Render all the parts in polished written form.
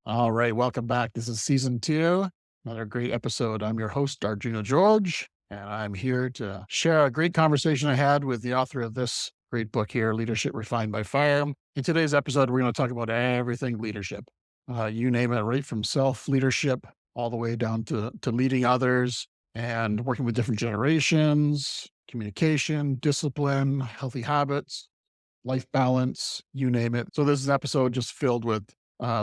All right, welcome back. This is season two, another great episode. I'm your host, Arjuna George, and I'm here to share a great conversation I had with the author of this great book here, Leadership Refined by Fire. In today's episode, we're going to talk about everything leadership. You name it, right from self-leadership all the way down to leading others and working with different generations, communication, discipline, healthy habits, life balance, you name it. So this is an episode just filled with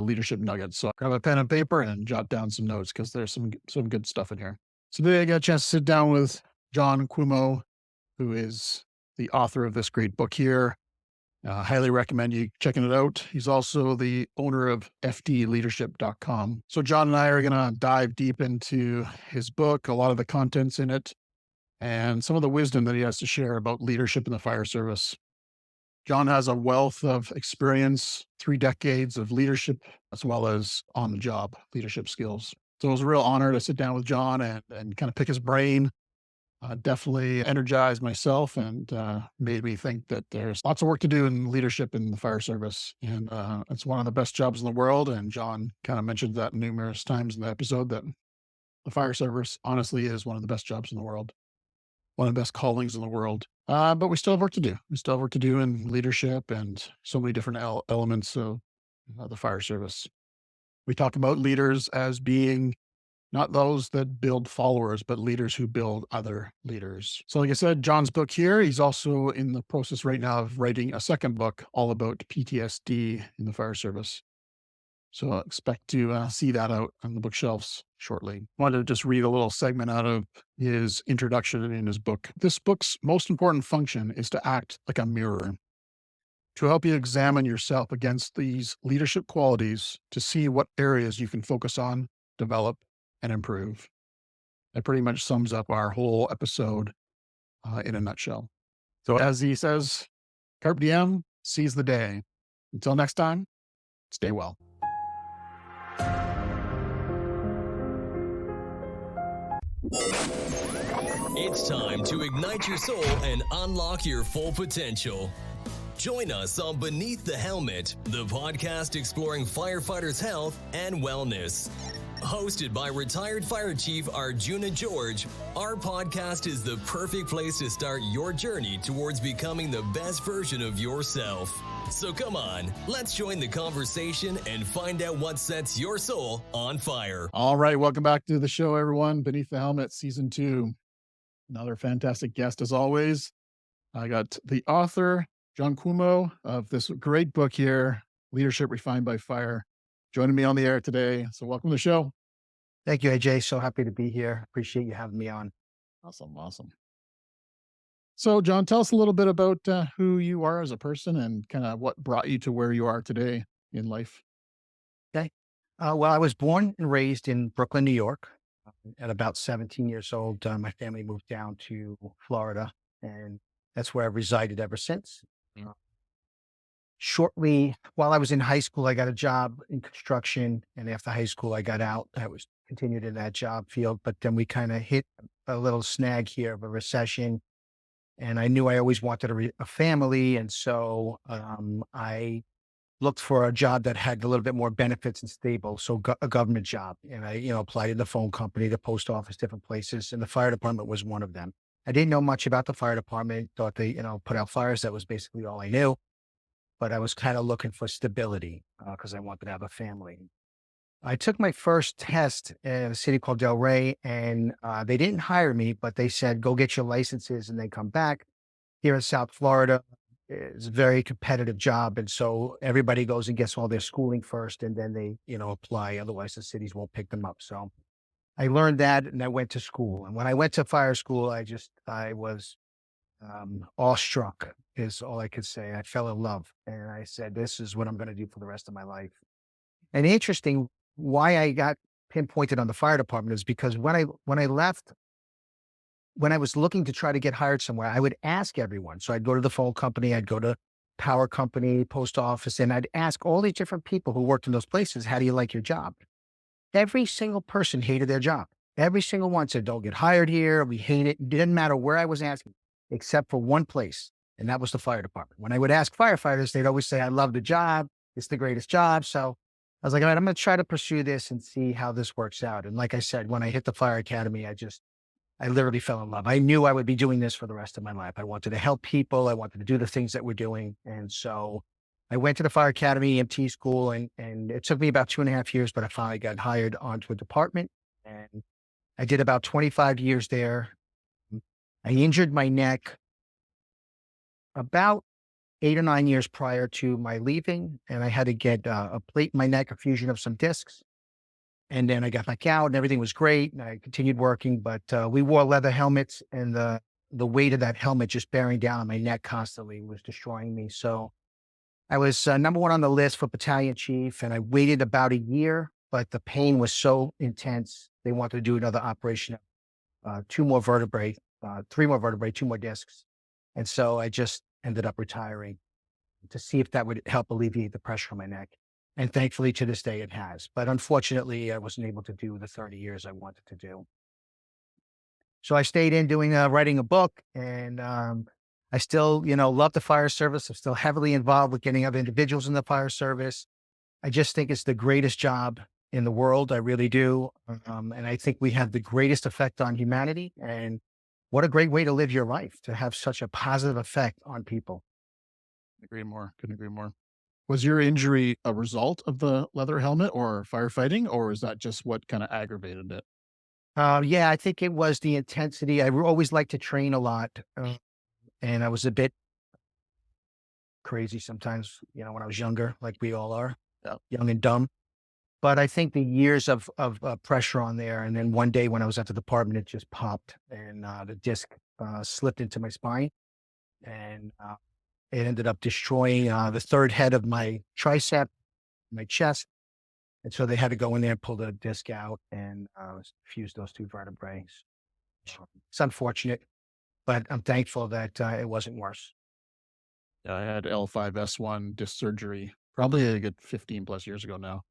leadership nuggets. So grab a pen and paper and jot down some notes because there's some good stuff in here. So today I got a chance to sit down with John Cuomo, who is the author of this great book here. Highly recommend you checking it out. He's also the owner of fdleadership.com. So John and I are going to dive deep into his book, a lot of the contents in it, and some of the wisdom that he has to share about leadership in the fire service. John has a wealth of experience, 3 decades of leadership, as well as on-the-job leadership skills. So it was a real honor to sit down with John and kind of pick his brain. Definitely energized myself and made me think that there's lots of work to do in leadership in the fire service. And it's one of the best jobs in the world. And John kind of mentioned that numerous times in the episode that the fire service honestly is one of the best jobs in the world, one of the best callings in the world. But we still have work to do. We still have work to do in leadership and so many different elements of the fire service. We talk about leaders as being not those that build followers, but leaders who build other leaders. So like I said, John's book here, he's also in the process right now of writing a second book all about PTSD in the fire service. So expect to see that out on the bookshelves shortly. I wanted to just read a little segment out of his introduction in his book. This book's most important function is to act like a mirror, to help you examine yourself against these leadership qualities to see what areas you can focus on, develop, and improve. That pretty much sums up our whole episode in a nutshell. So as he says, carpe diem, seize the day. Until next time, stay well. It's time to ignite your soul and unlock your full potential. Join us on Beneath the Helmet, the podcast exploring firefighters' health and wellness. Hosted by retired Fire Chief Arjuna George, our podcast is the perfect place to start your journey towards becoming the best version of yourself. So come on, let's join the conversation and find out what sets your soul on fire. All right, welcome back to the show, everyone. Beneath the Helmet, Season 2. Another fantastic guest as always. I got the author, John Cuomo, of this great book here, Leadership Refined by Fire, joining me on the air today. So welcome to the show. Thank you, AJ. So happy to be here. Appreciate you having me on. Awesome. So John, tell us a little bit about who you are as a person and kind of what brought you to where you are today in life. Okay. Well, I was born and raised in Brooklyn, New York. At about 17 years old, my family moved down to Florida, and that's where I've resided ever since. Shortly, while I was in high school, I got a job in construction, and after high school, I got out. I was continued in that job field, but then we kind of hit a little snag here of a recession, and I knew I always wanted a family, and so I looked for a job that had a little bit more benefits and stable, so a government job, and I applied to the phone company, the post office, different places, and the fire department was one of them. I didn't know much about the fire department. Thought they put out fires. That was basically all I knew. But I was kind of looking for stability because I wanted to have a family. I took my first test in a city called Delray, and they didn't hire me, but they said, go get your licenses and then come back. Here in South Florida, it's a very competitive job. And so everybody goes and gets all their schooling first, and then they, apply. Otherwise, the cities won't pick them up. So I learned that, and I went to school. And when I went to fire school, I was awestruck is all I could say. I fell in love, and I said, this is what I'm going to do for the rest of my life. And interesting, why I got pinpointed on the fire department is because when I left, when I was looking to try to get hired somewhere, I would ask everyone. So I'd go to the phone company, I'd go to power company, post office, and I'd ask all these different people who worked in those places, how do you like your job? Every single person hated their job. Every single one said, don't get hired here. We hate it. It didn't matter where I was asking, except for one place. And that was the fire department. When I would ask firefighters, they'd always say, I love the job. It's the greatest job. So I was like, all right, I'm going to try to pursue this and see how this works out. And like I said, when I hit the fire academy, I literally fell in love. I knew I would be doing this for the rest of my life. I wanted to help people. I wanted to do the things that we're doing. And so I went to the fire academy, EMT school, and it took me about 2.5 years, but I finally got hired onto a department and I did about 25 years there. I injured my neck about 8 or 9 years prior to my leaving, and I had to get a plate in my neck, a fusion of some discs. And then I got back out and everything was great. And I continued working, but we wore leather helmets and the weight of that helmet just bearing down on my neck constantly was destroying me. So I was number one on the list for battalion chief and I waited about a year, but the pain was so intense. They wanted to do another operation, two more vertebrae, three more vertebrae, two more discs. And so I just ended up retiring to see if that would help alleviate the pressure on my neck. And thankfully to this day it has. But unfortunately, I wasn't able to do the 30 years I wanted to do. So I stayed in doing writing a book and I still, love the fire service. I'm still heavily involved with getting other individuals in the fire service. I just think it's the greatest job in the world. I really do. And I think we have the greatest effect on humanity. And what a great way to live your life, to have such a positive effect on people. Agree more. Couldn't agree more. Was your injury a result of the leather helmet or firefighting, or is that just what kind of aggravated it? Yeah, I think it was the intensity. Always liked to train a lot, and I was a bit crazy sometimes, when I was younger, like we all are, Yeah. young and dumb. But I think the years of pressure on there, and then one day when I was at the department, it just popped, and the disc slipped into my spine, and it ended up destroying the third head of my tricep, my chest. And so they had to go in there and pull the disc out and fuse those two vertebrae. It's unfortunate, but I'm thankful that it wasn't worse. Yeah, I had L5S1 disc surgery probably a good 15 plus years ago now.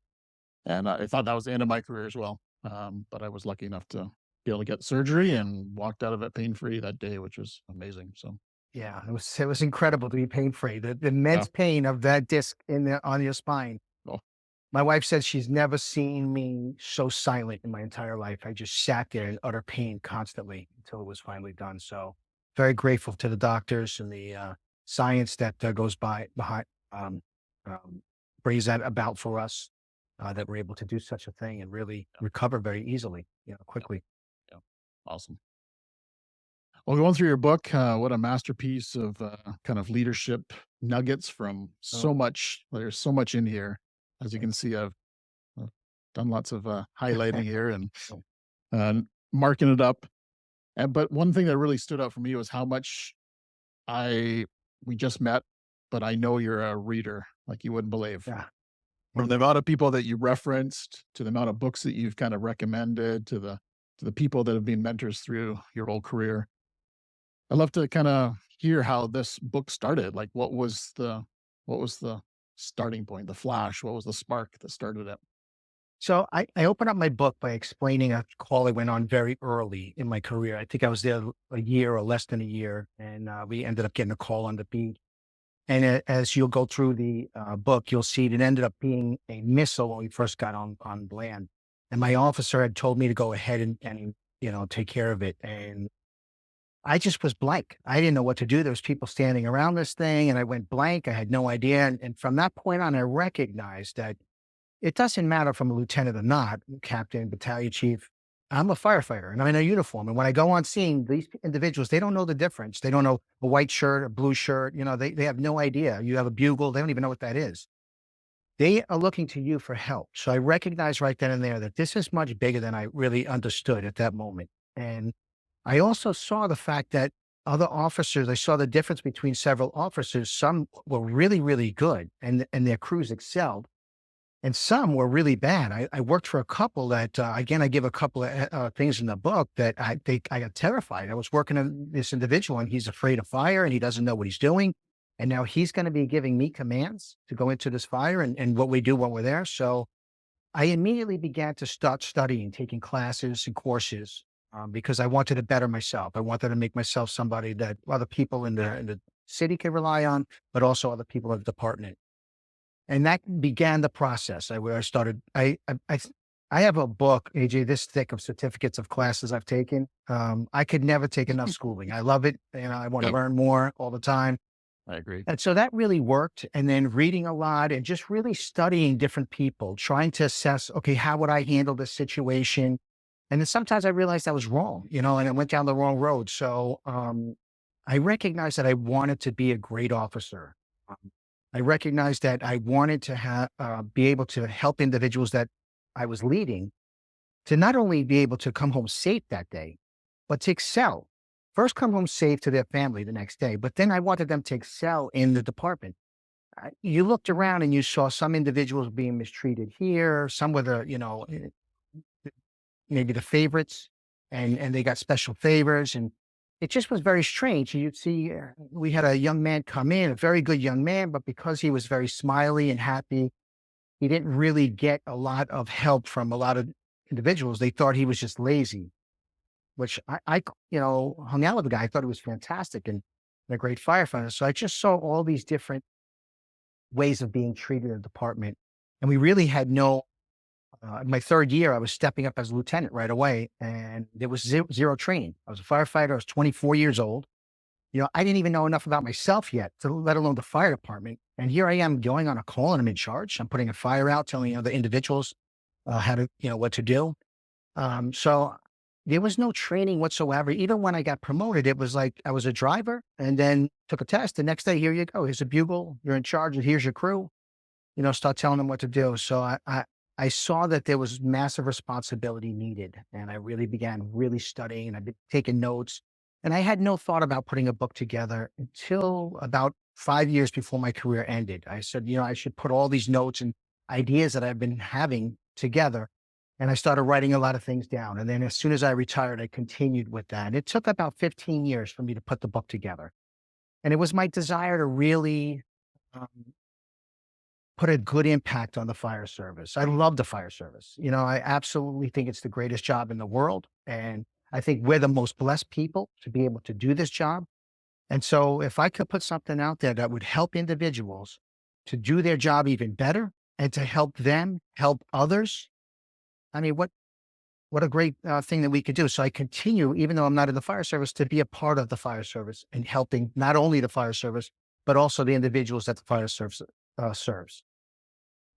And I thought that was the end of my career as well. But I was lucky enough to be able to get surgery and walked out of it pain free that day, which was amazing. So, Yeah, it was incredible to be pain free. The yeah. immense pain of that disc in there on your spine. Oh, My wife said she's never seen me so silent in my entire life. I just sat there in utter pain constantly until it was finally done. So very grateful to the doctors and the science that goes by behind, um, um, brings that about for us, that we're able to do such a thing and really yeah, recover very easily, yeah, quickly. yeah. Awesome. Well, going through your book, what a masterpiece of kind of leadership nuggets from So, so much. There's so much in here. As you can see, I've done lots of highlighting here and so, uh, marking it up. And but one thing that really stood out for me was how much I we just met, but I know you're a reader like you wouldn't believe. yeah. From the amount of people that you referenced, to the amount of books that you've kind of recommended, to the people that have been mentors through your whole career. I'd love to kind of hear how this book started. Like what was the starting point, the flash? What was the spark that started it? So I open up my book by explaining a call I went on very early in my career. I think I was there a year or less than a year, and we ended up getting a call on the beat. And as you'll go through the book, you'll see it ended up being a missile when we first got on land. And my officer had told me to go ahead and take care of it. And I just was blank. I didn't know what to do. There was people standing around this thing, and I went blank. I had no idea. And from that point on, I recognized that it doesn't matter if I'm a lieutenant or not, captain, battalion chief. I'm a firefighter and I'm in a uniform. And when I go on scene, these individuals, they don't know the difference. They don't know a white shirt, a blue shirt. They have no idea. You have a bugle. They don't even know what that is. They are looking to you for help. So I recognize right then and there that this is much bigger than I really understood at that moment. And I also saw the fact that other officers, I saw the difference between several officers. Some were really, really good and their crews excelled and some were really bad. I worked for a couple that, again, I give a couple of things in the book that I got terrified. I was working on this individual and he's afraid of fire and he doesn't know what he's doing. And now he's going to be giving me commands to go into this fire and what we do when we're there. So I immediately began to start studying, taking classes and courses, because I wanted to better myself. I wanted to make myself somebody that other people in the city could rely on, but also other people in the department. And that began the process. Where I started, I have a book, AJ, this thick of certificates of classes I've taken. I could never take enough schooling. I love it. I want to Yep, learn more all the time. I agree. And so that really worked. And then reading a lot and just really studying different people, trying to assess, okay, how would I handle this situation? And then sometimes I realized I was wrong, and I went down the wrong road. So I recognized that I wanted to be a great officer. Um, I recognized that I wanted to be able to help individuals that I was leading to not only be able to come home safe that day, but to excel. First, come home safe to their family the next day, but then I wanted them to excel in the department. You looked around and you saw some individuals being mistreated here, some were maybe the favorites, and they got special favors, and it just was very strange. You'd see we had a young man come in, a very good young man, but because he was very smiley and happy, he didn't really get a lot of help from a lot of individuals. They thought he was just lazy, which hung out with the guy. I thought he was fantastic and a great firefighter. So I just saw all these different ways of being treated in the department. And we really had in my third year, I was stepping up as a lieutenant right away, and there was zero training. I was a firefighter. I was 24 years old. I didn't even know enough about myself yet, let alone the fire department. And here I am going on a call and I'm in charge. I'm putting a fire out, telling, the individuals how to, what to do. So there was no training whatsoever. Even when I got promoted, it was like I was a driver and then took a test. The next day, here you go. Here's a bugle. You're in charge. And here's your crew. Start telling them what to do. So I saw that there was massive responsibility needed. And I really began really studying and I've been taking notes. And I had no thought about putting a book together until about 5 years before my career ended. I said, I should put all these notes and ideas that I've been having together. And I started writing a lot of things down. And then as soon as I retired, I continued with that. And it took about 15 years for me to put the book together. And it was my desire to really um, put a good impact on the fire service. I love the fire service. I absolutely think it's the greatest job in the world. And I think we're the most blessed people to be able to do this job. And so if I could put something out there that would help individuals to do their job even better and to help them help others, I mean, what a great thing that we could do. So I continue, even though I'm not in the fire service, to be a part of the fire service and helping not only the fire service, but also the individuals that the fire service serves.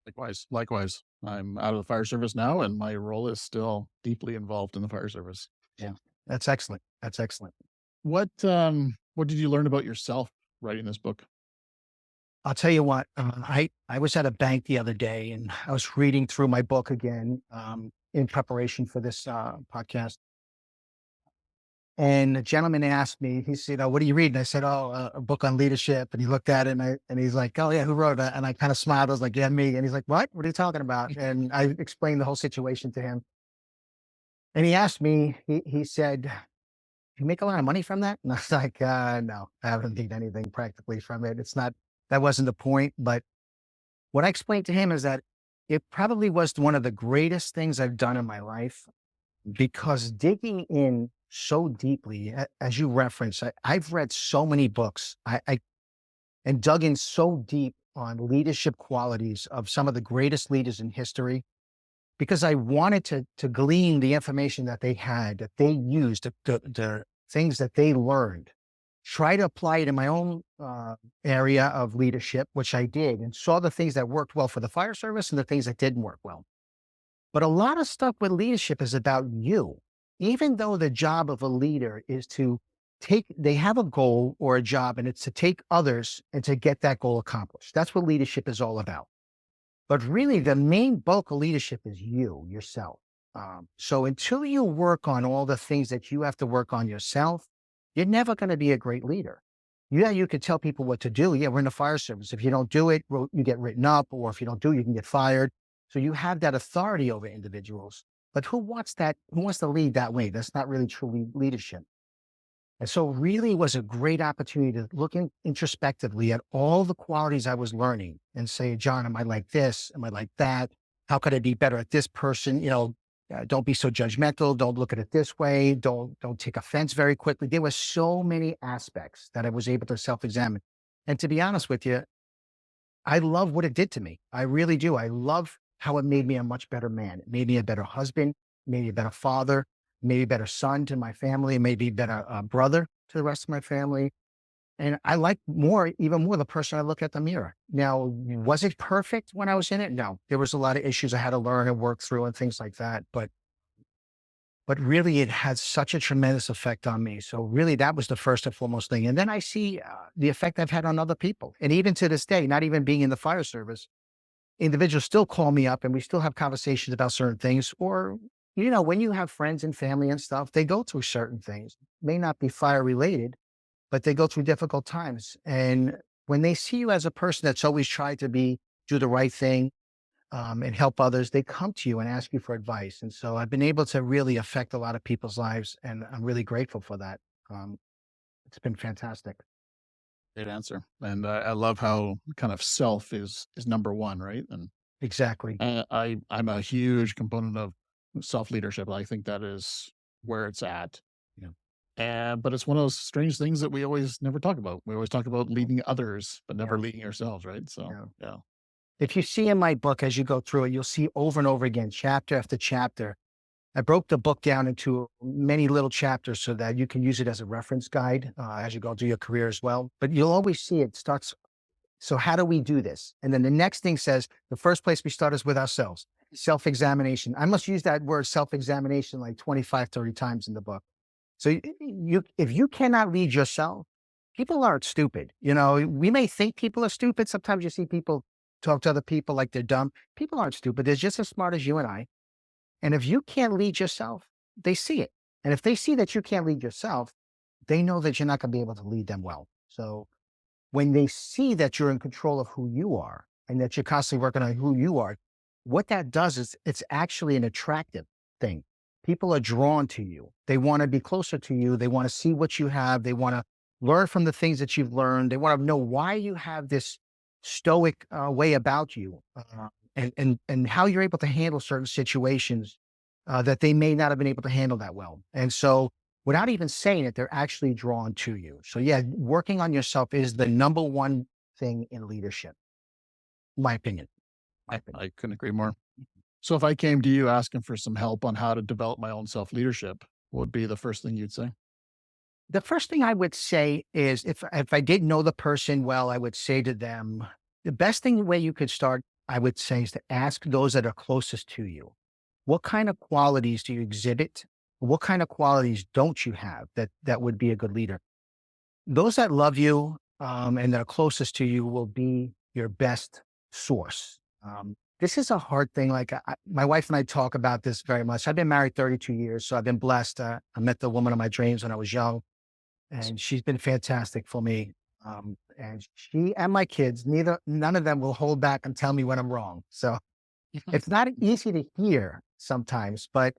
Likewise. I'm out of the fire service now, and my role is still deeply involved in the fire service. Yeah, that's excellent. That's excellent. What did you learn about yourself writing this book? I'll tell you what, I was at a bank the other day and I was reading through my book again in preparation for this podcast. And a gentleman asked me, he said, "Oh, what are you reading?" I said, "Oh, a book on leadership." And he looked at it and he's like, "Oh yeah, who wrote that?" And I kind of smiled. I was like, "Yeah, me." And he's like, "What? What are you talking about?" And I explained the whole situation to him. And he asked me, he said, "You make a lot of money from that?" And I was like, no, I haven't made anything practically from it. That wasn't the point. But what I explained to him is that it probably was one of the greatest things I've done in my life because digging in so deeply, as you referenced, I've read so many books and dug in so deep on leadership qualities of some of the greatest leaders in history because I wanted to glean the information that they had, that they used, the things that they learned, try to apply it in my own area of leadership, which I did, and saw the things that worked well for the fire service and the things that didn't work well. But a lot of stuff with leadership is about you. Even though the job of a leader is they have a goal or a job, and it's to take others and to get that goal accomplished. That's what leadership is all about. But really, the main bulk of leadership is you, yourself. So until you work on all the things that you have to work on yourself, you're never going to be a great leader. Yeah, you could tell people what to do. Yeah, we're in the fire service. If you don't do it, you get written up, or if you don't do it, you can get fired. So you have that authority over individuals. But who wants that? Who wants to lead that way? That's not really truly leadership. And so really was a great opportunity to look introspectively at all the qualities I was learning and say, John, am I like this? Am I like that? How could I be better at this person? Don't be so judgmental. Don't look at it this way. Don't take offense very quickly. There were so many aspects that I was able to self-examine. And to be honest with you, I love what it did to me. I really do. I love how it made me a much better man. It made me a better husband, made me a better father, made me a better son to my family, made me a better brother to the rest of my family. And I like more, even more, the person I look at the mirror. Now, was it perfect when I was in it? No, there was a lot of issues I had to learn and work through and things like that. But really, it had such a tremendous effect on me. So really, that was the first and foremost thing. And then I see the effect I've had on other people. And even to this day, not even being in the fire service, individuals still call me up and we still have conversations about certain things. Or, when you have friends and family and stuff, they go through certain things, may not be fire related, but they go through difficult times. And when they see you as a person that's always tried to do the right thing, and help others, they come to you and ask you for advice. And so I've been able to really affect a lot of people's lives, and I'm really grateful for that. Um, it's been fantastic. Great answer. And I love how kind of self is number one, right? And Exactly. I'm a huge component of self leadership. I think that is where it's at. Yeah. And but it's one of those strange things that we always never talk about. We always talk about leading others, but Yeah. never leading ourselves, right? So Yeah. yeah. If you see in my book, as you go through it, you'll see over and over again, chapter after chapter. I broke the book down into many little chapters so that you can use it as a reference guide as you go through your career as well. But you'll always see it starts. So how do we do this? And then the next thing says the first place we start is with ourselves. Self-examination. I must use that word self-examination like 25, 30 times in the book. So if you cannot read yourself, people aren't stupid. We may think people are stupid. Sometimes you see people talk to other people like they're dumb. People aren't stupid. They're just as smart as you and I. And if you can't lead yourself, they see it. And if they see that you can't lead yourself, they know that you're not going to be able to lead them well. So when they see that you're in control of who you are and that you're constantly working on who you are, what that does is it's actually an attractive thing. People are drawn to you. They want to be closer to you. They want to see what you have. They want to learn from the things that you've learned. They want to know why you have this stoic way about you, and how you're able to handle certain situations that they may not have been able to handle that well. And so without even saying it, they're actually drawn to you. So yeah, working on yourself is the number one thing in leadership. My opinion. My opinion. I couldn't agree more. So if I came to you asking for some help on how to develop my own self leadership, what would be the first thing you'd say? The first thing I would say is if I didn't know the person well, I would say to them, the best thing way you could start, I would say, is to ask those that are closest to you. What kind of qualities do you exhibit? What kind of qualities don't you have that would be a good leader? Those that love you and that are closest to you will be your best source. This is a hard thing. Like my wife and I talk about this very much. I've been married 32 years, so I've been blessed. I met the woman of my dreams when I was young, and she's been fantastic for me. And she and my kids, none of them will hold back and tell me when I'm wrong. So it's not easy to hear sometimes, but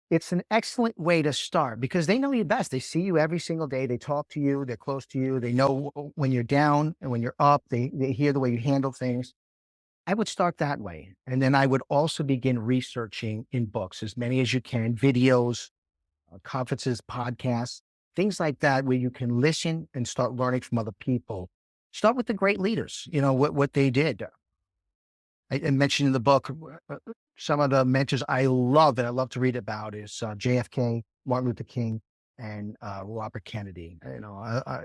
it's an excellent way to start because they know you best. They see you every single day. They talk to you. They're close to you. They know when you're down and when you're up. They hear the way you handle things. I would start that way. And then I would also begin researching in books, as many as you can, videos, conferences, podcasts, things like that, where you can listen and start learning from other people. Start with the great leaders, what they did. I mentioned in the book, some of the mentors I love that I love to read about is JFK, Martin Luther King, and Robert Kennedy.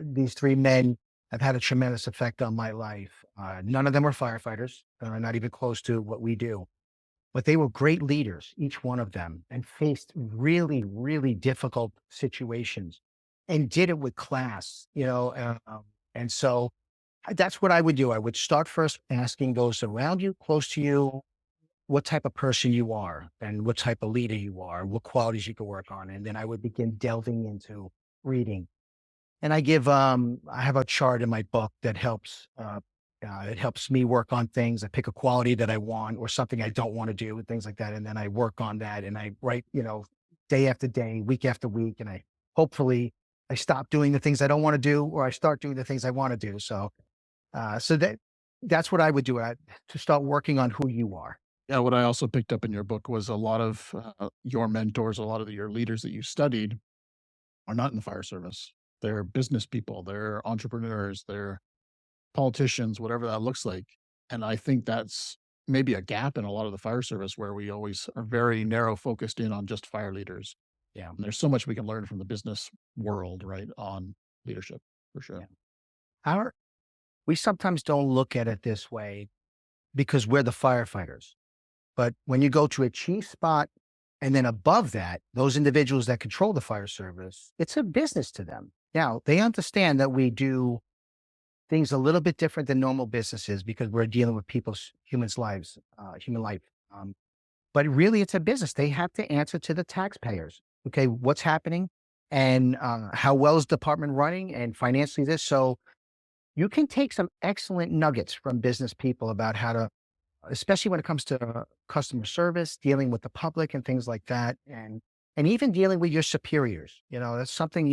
These three men have had a tremendous effect on my life. None of them were firefighters, not even close to what we do, but they were great leaders, each one of them, and faced really, really difficult situations and did it with class, and so that's what I would do. I would start first asking those around you, close to you, what type of person you are and what type of leader you are, what qualities you can work on. And then I would begin delving into reading. And I have a chart in my book that it helps me work on things. I pick a quality that I want or something I don't want to do and things like that. And then I work on that and I write, day after day, week after week. And hopefully I stop doing the things I don't want to do or I start doing the things I want to do. So that's what I would do to start working on who you are. Yeah, what I also picked up in your book was a lot of your mentors, a lot of your leaders that you studied are not in the fire service. They're business people, they're entrepreneurs, they're politicians, whatever that looks like. And I think that's maybe a gap in a lot of the fire service where we always are very narrow focused in on just fire leaders. Yeah. And there's so much we can learn from the business world, right, on leadership for sure. Yeah. Our we sometimes don't look at it this way because we're the firefighters. But when you go to a chief spot and then above that, those individuals that control the fire service, it's a business to them. Now, they understand that we do things a little bit different than normal businesses because we're dealing with humans' lives, human life. Um, but really, it's a business. They have to answer to the taxpayers. Okay, what's happening and how well is the department running and financially this. So you can take some excellent nuggets from business people about how to, especially when it comes to customer service, dealing with the public and things like that, and even dealing with your superiors. You know, that's something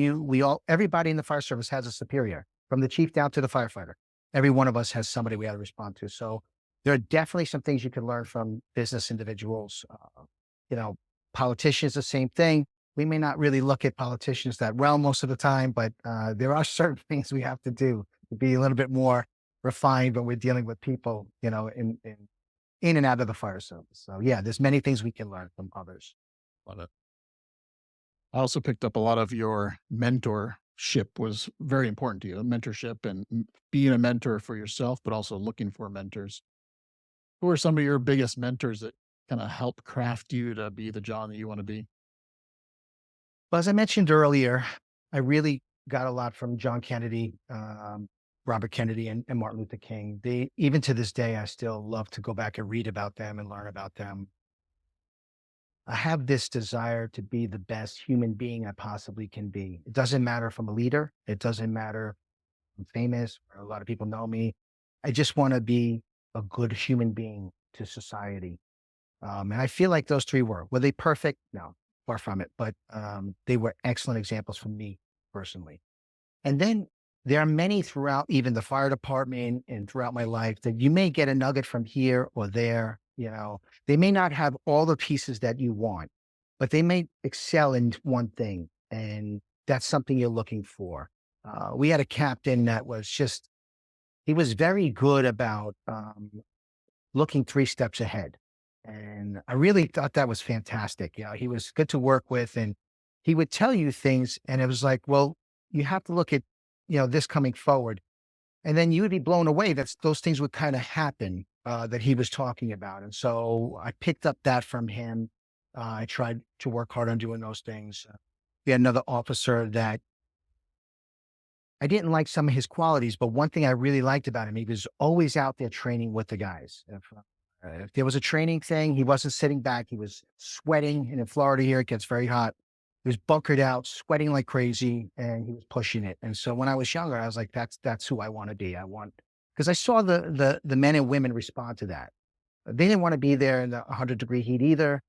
everybody in the fire service has a superior, from the chief down to the firefighter. Every one of us has somebody we have to respond to. So there are definitely some things you can learn from business individuals. You know, politicians, the same thing. We may not really look at politicians that well most of the time, but there are certain things we have to do to be a little bit more refined when we're dealing with people, you know, in and out of the fire service. So yeah, there's many things we can learn from others. Love it. I also picked up a lot of your mentorship was very important to you, mentorship and being a mentor for yourself, but also looking for mentors. Who are some of your biggest mentors that kind of help craft you to be the John that you want to be? Well, as I mentioned earlier, I really got a lot from John Kennedy, Robert Kennedy, and Martin Luther King. They, even to this day, I still love to go back and read about them and learn about them. I have this desire to be the best human being I possibly can be. It doesn't matter if I'm a leader. It doesn't matter if I'm famous or a lot of people know me. I just want to be a good human being to society. And I feel like those three were they perfect? No, far from it. But they were excellent examples for me personally. And then there are many throughout even the fire department and throughout my life that you may get a nugget from here or there. You know, they may not have all the pieces that you want, but they may excel in one thing. And that's something you're looking for. We had a captain that was he was very good about looking 3 steps ahead. And I really thought that was fantastic. You know, he was good to work with and he would tell you things and it was like, well, you have to look at, you know, this coming forward. And then you would be blown away that those things would kind of happen that he was talking about. And so I picked up that from him. I tried to work hard on doing those things. We had another officer that I didn't like some of his qualities, but one thing I really liked about him, he was always out there training with the guys. If there was a training thing, he wasn't sitting back. He was sweating. And in Florida here, it gets very hot. He was bunkered out, sweating like crazy, and he was pushing it. And so when I was younger, I was like, that's who I want to be. Because I saw the men and women respond to that. They didn't want to be there in the 100-degree heat either,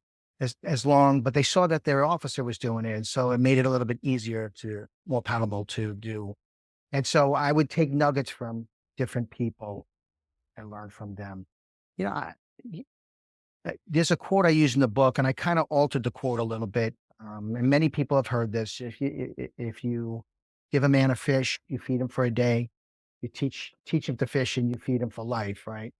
as long, but they saw that their officer was doing it. And so it made it a little bit more palatable to do. And so I would take nuggets from different people and learn from them. You know, there's a quote I use in the book, and I kind of altered the quote a little bit. And many people have heard this. If you give a man a fish, you feed him for a day. You teach him to fish, and you feed him for life, right?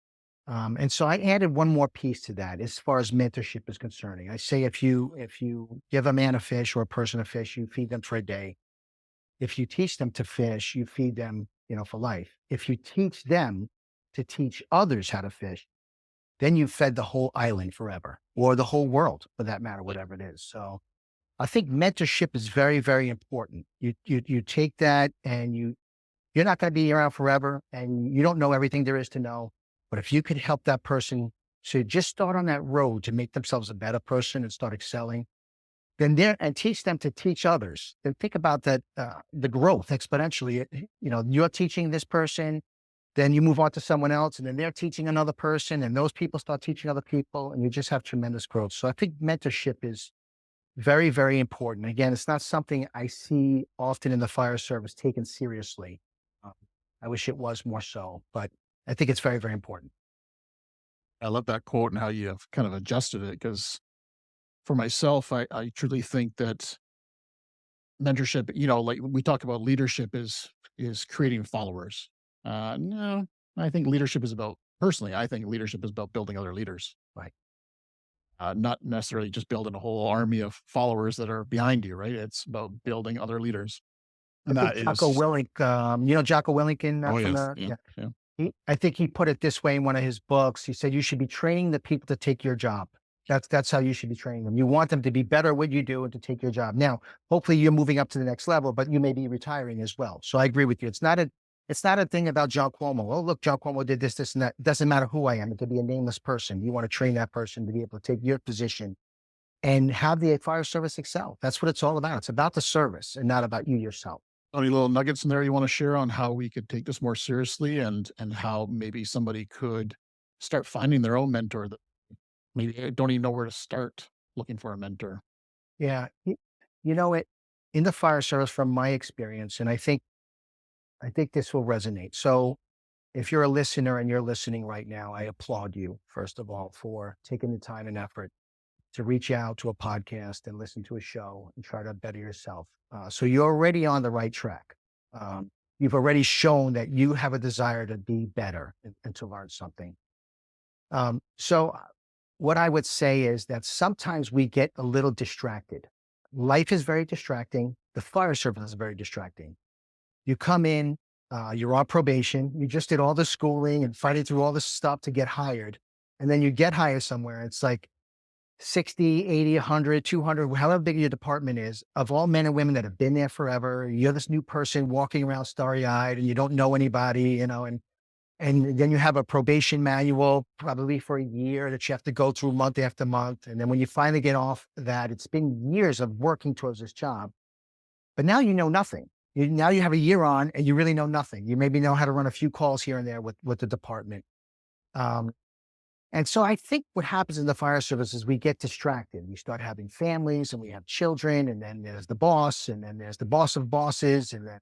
And so I added one more piece to that as far as mentorship is concerning. I say if you give a man a fish or a person a fish, you feed them for a day. If you teach them to fish, you feed them, you know, for life. If you teach them to teach others how to fish, then you've fed the whole island forever, or the whole world for that matter, whatever it is. So I think mentorship is very, very important. You take that and you're not going to be around forever and you don't know everything there is to know. But if you could help that person to just start on that road to make themselves a better person and start excelling, then and teach them to teach others. Then think about that, the growth exponentially. You know, you're teaching this person, then you move on to someone else, and then they're teaching another person, and those people start teaching other people, and you just have tremendous growth. So I think mentorship is very, very important. Again, it's not something I see often in the fire service taken seriously. Um, I wish it was more so, but I think it's very, very important. I love that quote and how you have kind of adjusted it because for myself, I truly think that mentorship, you know, like we talk about leadership is creating followers. No, I think leadership is about, personally, I think leadership is about building other leaders, Right. not necessarily just building a whole army of followers that are behind you, right? It's about building other leaders. I And think that Jocko is, Willink, Jocko Willink oh, from yes. the, Yeah. yeah. Yeah. I think he put it this way in one of his books. He said, you should be training the people to take your job. That's how you should be training them. You want them to be better at what you do and to take your job. Now, hopefully you're moving up to the next level, but you may be retiring as well. So I agree with you. It's not a thing about John Cuomo. Oh, look, John Cuomo did this, this, and that. It doesn't matter who I am. It could be a nameless person. You want to train that person to be able to take your position and have the fire service excel. That's what it's all about. It's about the service and not about you yourself. Any little nuggets in there you want to share on how we could take this more seriously, and how maybe somebody could start finding their own mentor that maybe they don't even know where to start looking for a mentor? Yeah. You know it in the fire service from my experience, and I think this will resonate. So if you're a listener and you're listening right now, I applaud you, first of all, for taking the time and effort to reach out to a podcast and listen to a show and try to better yourself. So you're already on the right track. You've already shown that you have a desire to be better and to learn something. So what I would say is that sometimes we get a little distracted. Life is very distracting. The fire service is very distracting. You come in, you're on probation, you just did all the schooling and fighting through all this stuff to get hired. And then you get hired somewhere. It's like 60, 80, 100, 200, however big your department is, of all men and women that have been there forever. You're this new person walking around starry eyed and you don't know anybody, and then you have a probation manual probably for a year that you have to go through month after month. And then when you finally get off that, it's been years of working towards this job, but now you know nothing. Now you have a year on and you really know nothing. You maybe know how to run a few calls here and there with the department. Um, and so I think what happens in the fire service is we get distracted. We start having families and we have children, and then there's the boss, and then there's the boss of bosses, and then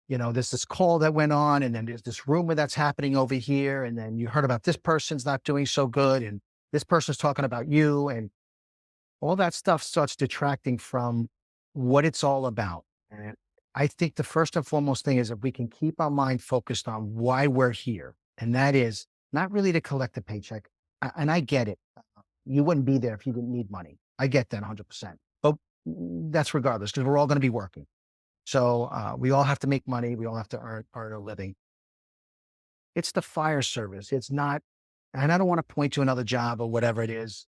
there's this call that went on, and then there's this rumor that's happening over here, and then you heard about this person's not doing so good, and this person's talking about you, and all that stuff starts detracting from what it's all about. And I think the first and foremost thing is if we can keep our mind focused on why we're here, and that is not really to collect a paycheck. And I get it. You wouldn't be there if you didn't need money. I get that 100%. But that's regardless, because we're all going to be working. So we all have to make money. We all have to earn a living. It's the fire service. It's not, and I don't want to point to another job or whatever it is,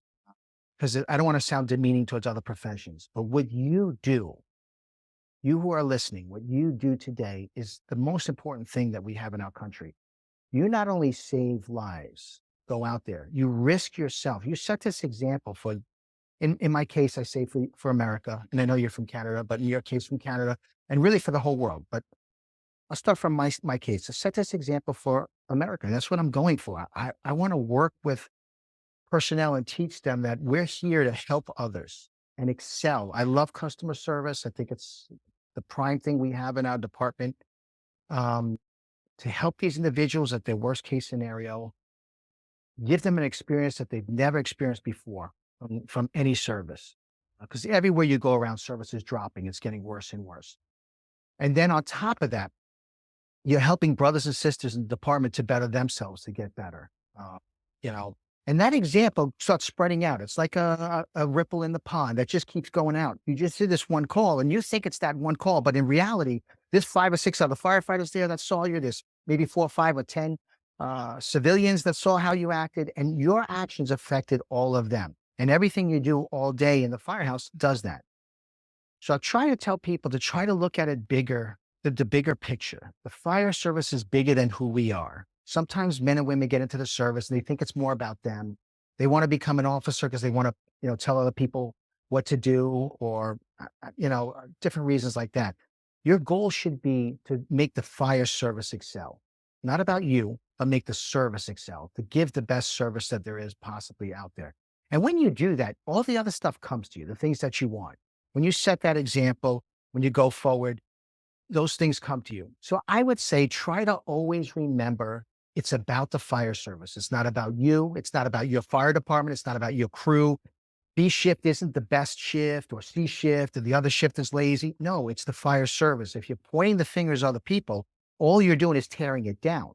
because I don't want to sound demeaning towards other professions. But what you do, you who are listening, what you do today is the most important thing that we have in our country. You not only save lives, go out there, you risk yourself. You set this example for, in my case, I say for America, and I know you're from Canada, but in your case from Canada, and really for the whole world. But I'll start from my case. To set this example for America. That's what I'm going for. I want to work with personnel and teach them that we're here to help others and excel. I love customer service. I think it's the prime thing we have in our department, to help these individuals at their worst case scenario, give them an experience that they've never experienced before from any service. Because everywhere you go around, service is dropping. It's getting worse and worse. And then on top of that, you're helping brothers and sisters in the department to better themselves, to get better. You know, and that example starts spreading out. It's like a ripple in the pond that just keeps going out. You just did this one call and you think it's that one call, but in reality, there's 5 or 6 other firefighters there that saw you. There's maybe 4 or 5 or 10 civilians that saw how you acted, and your actions affected all of them. And everything you do all day in the firehouse does that. So I try to tell people to try to look at it bigger, the bigger picture. The fire service is bigger than who we are. Sometimes men and women get into the service and they think it's more about them. They want to become an officer because they want to, tell other people what to do, or, different reasons like that. Your goal should be to make the fire service excel. Not about you, but make the service excel, to give the best service that there is possibly out there. And when you do that, all the other stuff comes to you, the things that you want. When you set that example, when you go forward, those things come to you. So I would say try to always remember it's about the fire service. It's not about you. It's not about your fire department. It's not about your crew. B shift isn't the best shift, or C shift, or the other shift is lazy. No, it's the fire service. If you're pointing the fingers at other people, all you're doing is tearing it down.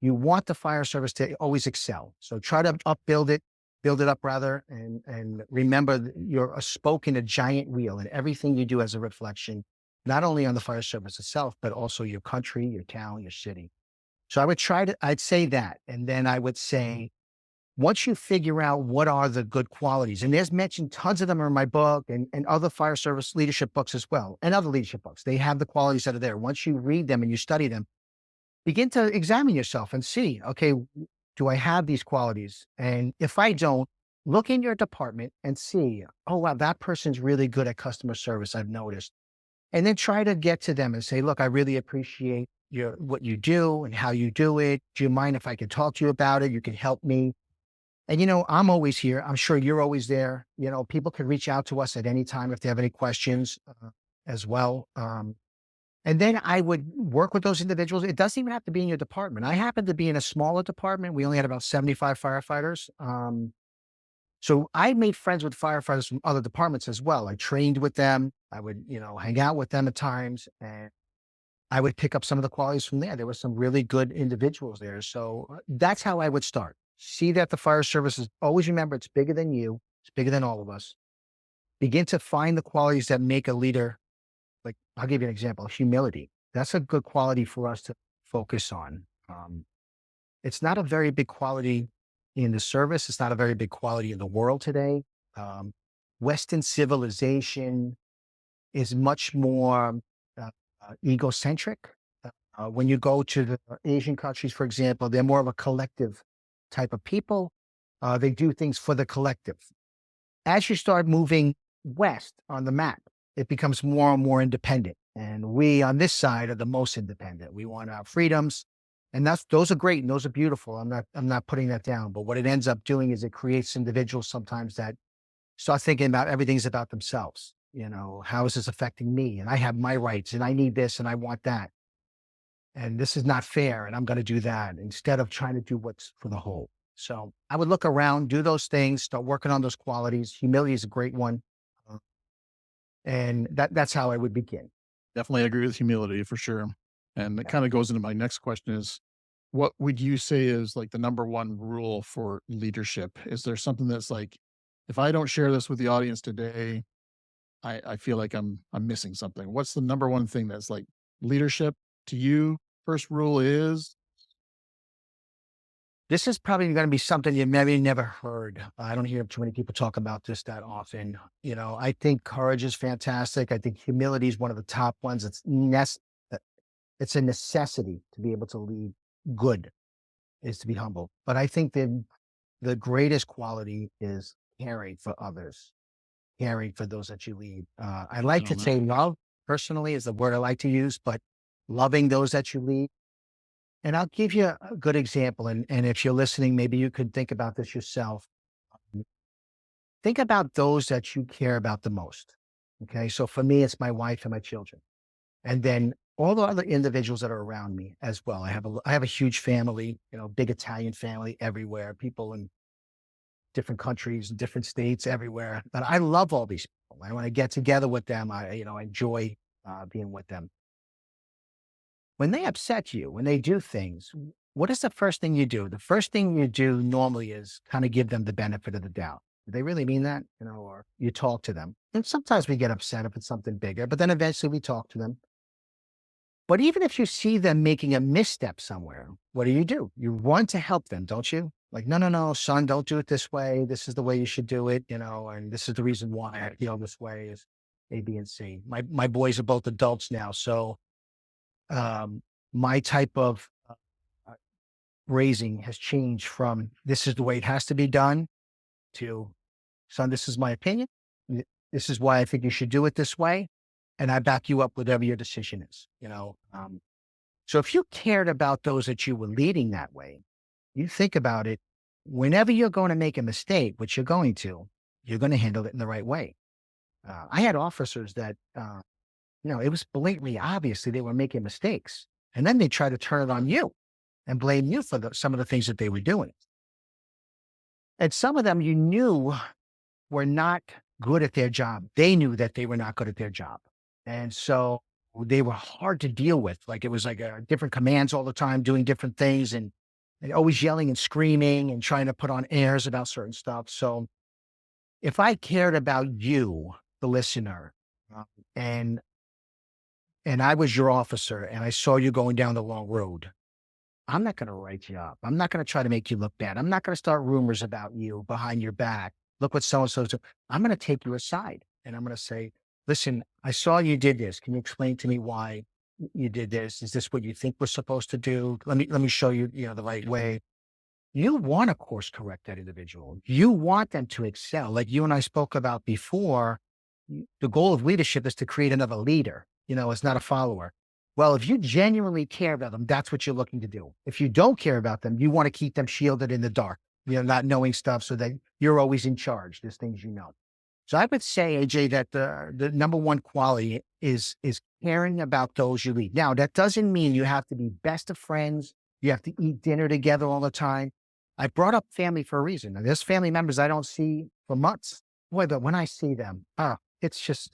You want the fire service to always excel. So try to build it up rather, and remember you're a spoke in a giant wheel, and everything you do has a reflection, not only on the fire service itself, but also your country, your town, your city. So I'd say that. And then I would say, once you figure out what are the good qualities, and there's mentioned tons of them are in my book and other fire service leadership books as well, and other leadership books, they have the qualities that are there. Once you read them and you study them, begin to examine yourself and see, okay, do I have these qualities? And if I don't, look in your department and see, oh, wow, that person's really good at customer service, I've noticed. And then try to get to them and say, look, I really appreciate what you do and how you do it. Do you mind if I could talk to you about it? You can help me. And, I'm always here. I'm sure you're always there. People can reach out to us at any time if they have any questions as well. And then I would work with those individuals. It doesn't even have to be in your department. I happen to be in a smaller department. We only had about 75 firefighters. So I made friends with firefighters from other departments as well. I trained with them. I would, hang out with them at times, and I would pick up some of the qualities from there. There were some really good individuals there. So that's how I would start. See that the fire service is, always remember, it's bigger than you. It's bigger than all of us. Begin to find the qualities that make a leader. Like, I'll give you an example, humility. That's a good quality for us to focus on. It's not a very big quality in the service. It's not a very big quality in the world today. Western civilization is much more egocentric. When you go to the Asian countries, for example, they're more of a collective type of people. They do things for the collective. As you start moving west on the map, it becomes more and more independent. And we on this side are the most independent. We want our freedoms. And those are great and those are beautiful. I'm not putting that down. But what it ends up doing is it creates individuals sometimes that start thinking about everything's about themselves. How is this affecting me? And I have my rights and I need this and I want that. And this is not fair. And I'm going to do that instead of trying to do what's for the whole. So I would look around, do those things, start working on those qualities. Humility is a great one. And that's how I would begin. Definitely agree with humility for sure. And it kind of goes into my next question is, what would you say is like the number one rule for leadership? Is there something that's like, if I don't share this with the audience today, I feel like I'm missing something. What's the number one thing that's like leadership to you? First rule is, this is probably going to be something you maybe never heard. I don't hear too many people talk about this that often. I think courage is fantastic. I think humility is one of the top ones. It's a necessity to be able to lead good, is to be humble. But I think that the greatest quality is caring for others, caring for those that you lead. I like to say love, personally, is the word I like to use, but loving those that you lead. And I'll give you a good example. And if you're listening, maybe you could think about this yourself. Think about those that you care about the most. Okay. So for me, it's my wife and my children. And then all the other individuals that are around me as well. I have a huge family, big Italian family everywhere, people in different countries, different states, everywhere. But I love all these people. I want to get together with them. I enjoy being with them. When they upset you, when they do things, what is the first thing you do? The first thing you do normally is kind of give them the benefit of the doubt. Do they really mean that? Or you talk to them. And sometimes we get upset if it's something bigger, but then eventually we talk to them. But even if you see them making a misstep somewhere, what do? You want to help them, don't you? Like, no, son, don't do it this way. This is the way you should do it, and this is the reason why I feel this way is A, B, and C. My boys are both adults now, so my type of raising has changed from this is the way it has to be done to, son, this is my opinion. This is why I think you should do it this way. And I back you up whatever your decision is, So if you cared about those that you were leading that way, you think about it, whenever you're going to make a mistake, which you're going to handle it in the right way. I had officers that, it was blatantly obviously they were making mistakes. And then they try to turn it on you and blame you for some of the things that they were doing. And some of them you knew were not good at their job. They knew that they were not good at their job. And so they were hard to deal with. Like it was like different commands all the time, doing different things. And and always yelling and screaming and trying to put on airs about certain stuff. So if I cared about you, the listener, uh, and I was your officer and I saw you going down the wrong road, I'm not going to write you up. I'm not going to try to make you look bad. I'm not going to start rumors about you behind your back. Look what so and so. I'm going to take you aside and I'm going to say, listen, I saw you did this. Can you explain to me why you did this? Is this what you think we're supposed to do? Let me show you, the right way. You want to course correct that individual. You want them to excel. Like you and I spoke about before, the goal of leadership is to create another leader. It's not a follower. Well, if you genuinely care about them, that's what you're looking to do. If you don't care about them, you want to keep them shielded in the dark, not knowing stuff so that you're always in charge. There's things you know. So I would say, AJ, that the number one quality is caring about those you lead. Now, that doesn't mean you have to be best of friends. You have to eat dinner together all the time. I brought up family for a reason. And there's family members I don't see for months. Boy, but when I see them, it's just,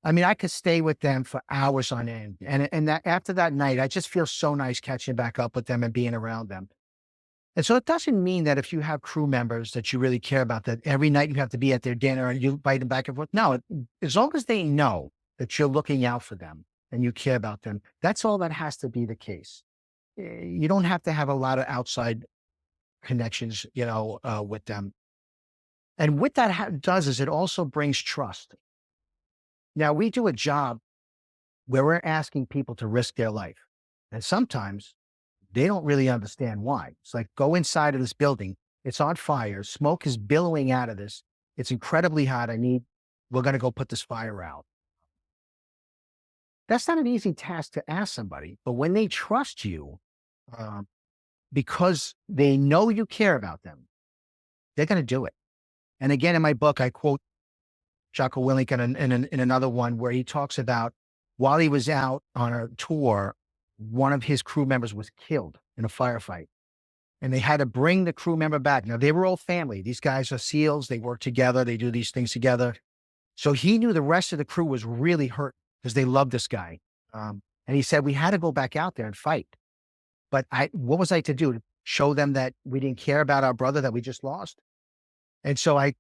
I mean, I could stay with them for hours on end. And that after that night, I just feel so nice catching back up with them and being around them. And so it doesn't mean that if you have crew members that you really care about, that every night you have to be at their dinner and you invite them back and forth. No, as long as they know that you're looking out for them and you care about them, that's all that has to be the case. You don't have to have a lot of outside connections, with them. And what that does is it also brings trust. Now, we do a job where we're asking people to risk their life. And sometimes they don't really understand why. It's like, go inside of this building. It's on fire. Smoke is billowing out of this. It's incredibly hot. We're going to go put this fire out. That's not an easy task to ask somebody, but when they trust you, um, because they know you care about them, they're going to do it. And again, in my book, I quote Jocko Willink in another one where he talks about while he was out on a tour, one of his crew members was killed in a firefight and they had to bring the crew member back. Now they were all family. These guys are SEALs. They work together. They do these things together. So he knew the rest of the crew was really hurt because they loved this guy. And he said, we had to go back out there and fight. But what was I to do? To show them that we didn't care about our brother that we just lost? And so I